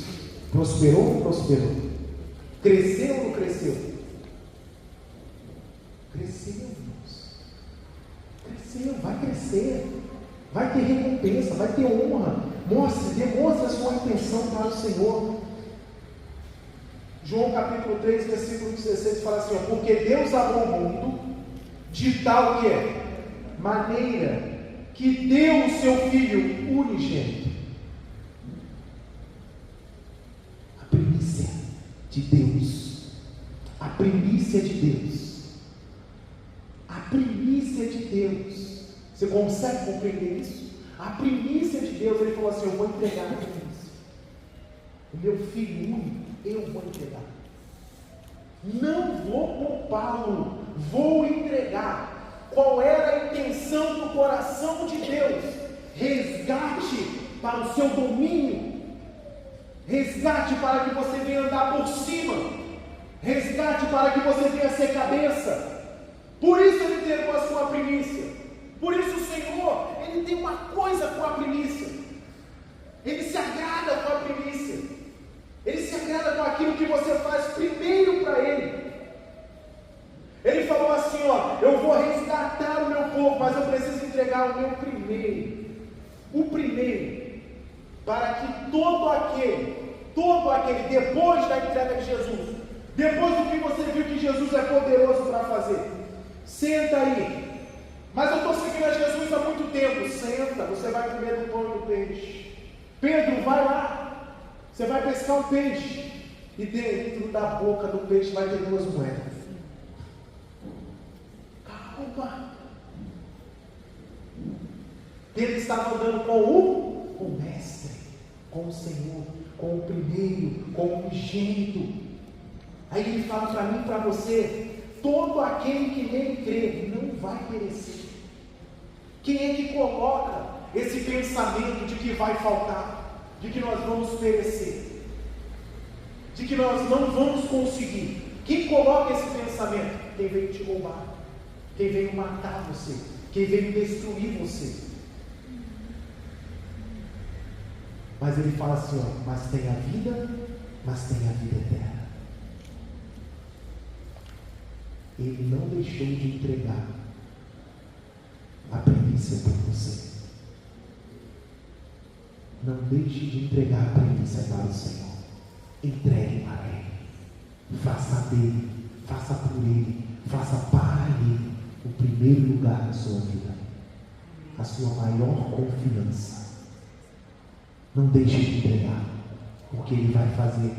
Prosperou ou não prosperou? Cresceu ou não cresceu? Cresceu, irmãos. Cresceu, vai crescer. Vai ter recompensa, vai ter honra. Demonstre a sua intenção para o Senhor. João capítulo 3, versículo 16 fala assim, porque Deus amou o mundo de tal maneira que deu o seu Filho unigênito. A primícia de Deus. A primícia de Deus. A primícia de Deus. Você consegue compreender isso? A primícia de Deus, ele falou assim, eu vou entregar a primícia. O meu Filho único, eu vou entregar. Não vou poupá-lo, vou entregar. Qual era a intenção do coração de Deus? Resgate para o seu domínio, resgate para que você venha andar por cima, resgate para que você venha ser cabeça. Por isso ele entregou a sua primícia. Por isso o Senhor, ele tem uma coisa com a primícia. Ele se agrada com a primícia. Ele se agrada com aquilo que você faz primeiro para Ele. Ele falou assim, eu vou resgatar o meu povo, mas eu preciso entregar o meu primeiro. O primeiro. Para que todo aquele, depois da entrega de Jesus, depois do que você viu que Jesus é poderoso para fazer, senta aí. Mas eu estou seguindo a Jesus há muito tempo. Senta, você vai comer do pão e do peixe. Pedro, vai lá. Você vai pescar um peixe, e dentro da boca do peixe vai ter 2 moedas. Calma. Ele estava andando com o mestre, com o Senhor, com o primeiro, com o unigênito. Aí ele fala para mim e para você, todo aquele que nele crê não vai perecer. Quem é que coloca esse pensamento de que vai faltar? De que nós vamos perecer, de que nós não vamos conseguir? Quem coloca esse pensamento? Quem veio te roubar, quem veio matar você, quem veio destruir você. Mas ele fala assim, mas tem a vida, mas tem a vida eterna. Ele não deixou de entregar a primícia por você. Não deixe de entregar a primícia para o Senhor. Entregue para Ele. Faça dele, faça por Ele, faça para Ele o primeiro lugar da sua vida. A sua maior confiança. Não deixe de entregar, porque Ele vai fazer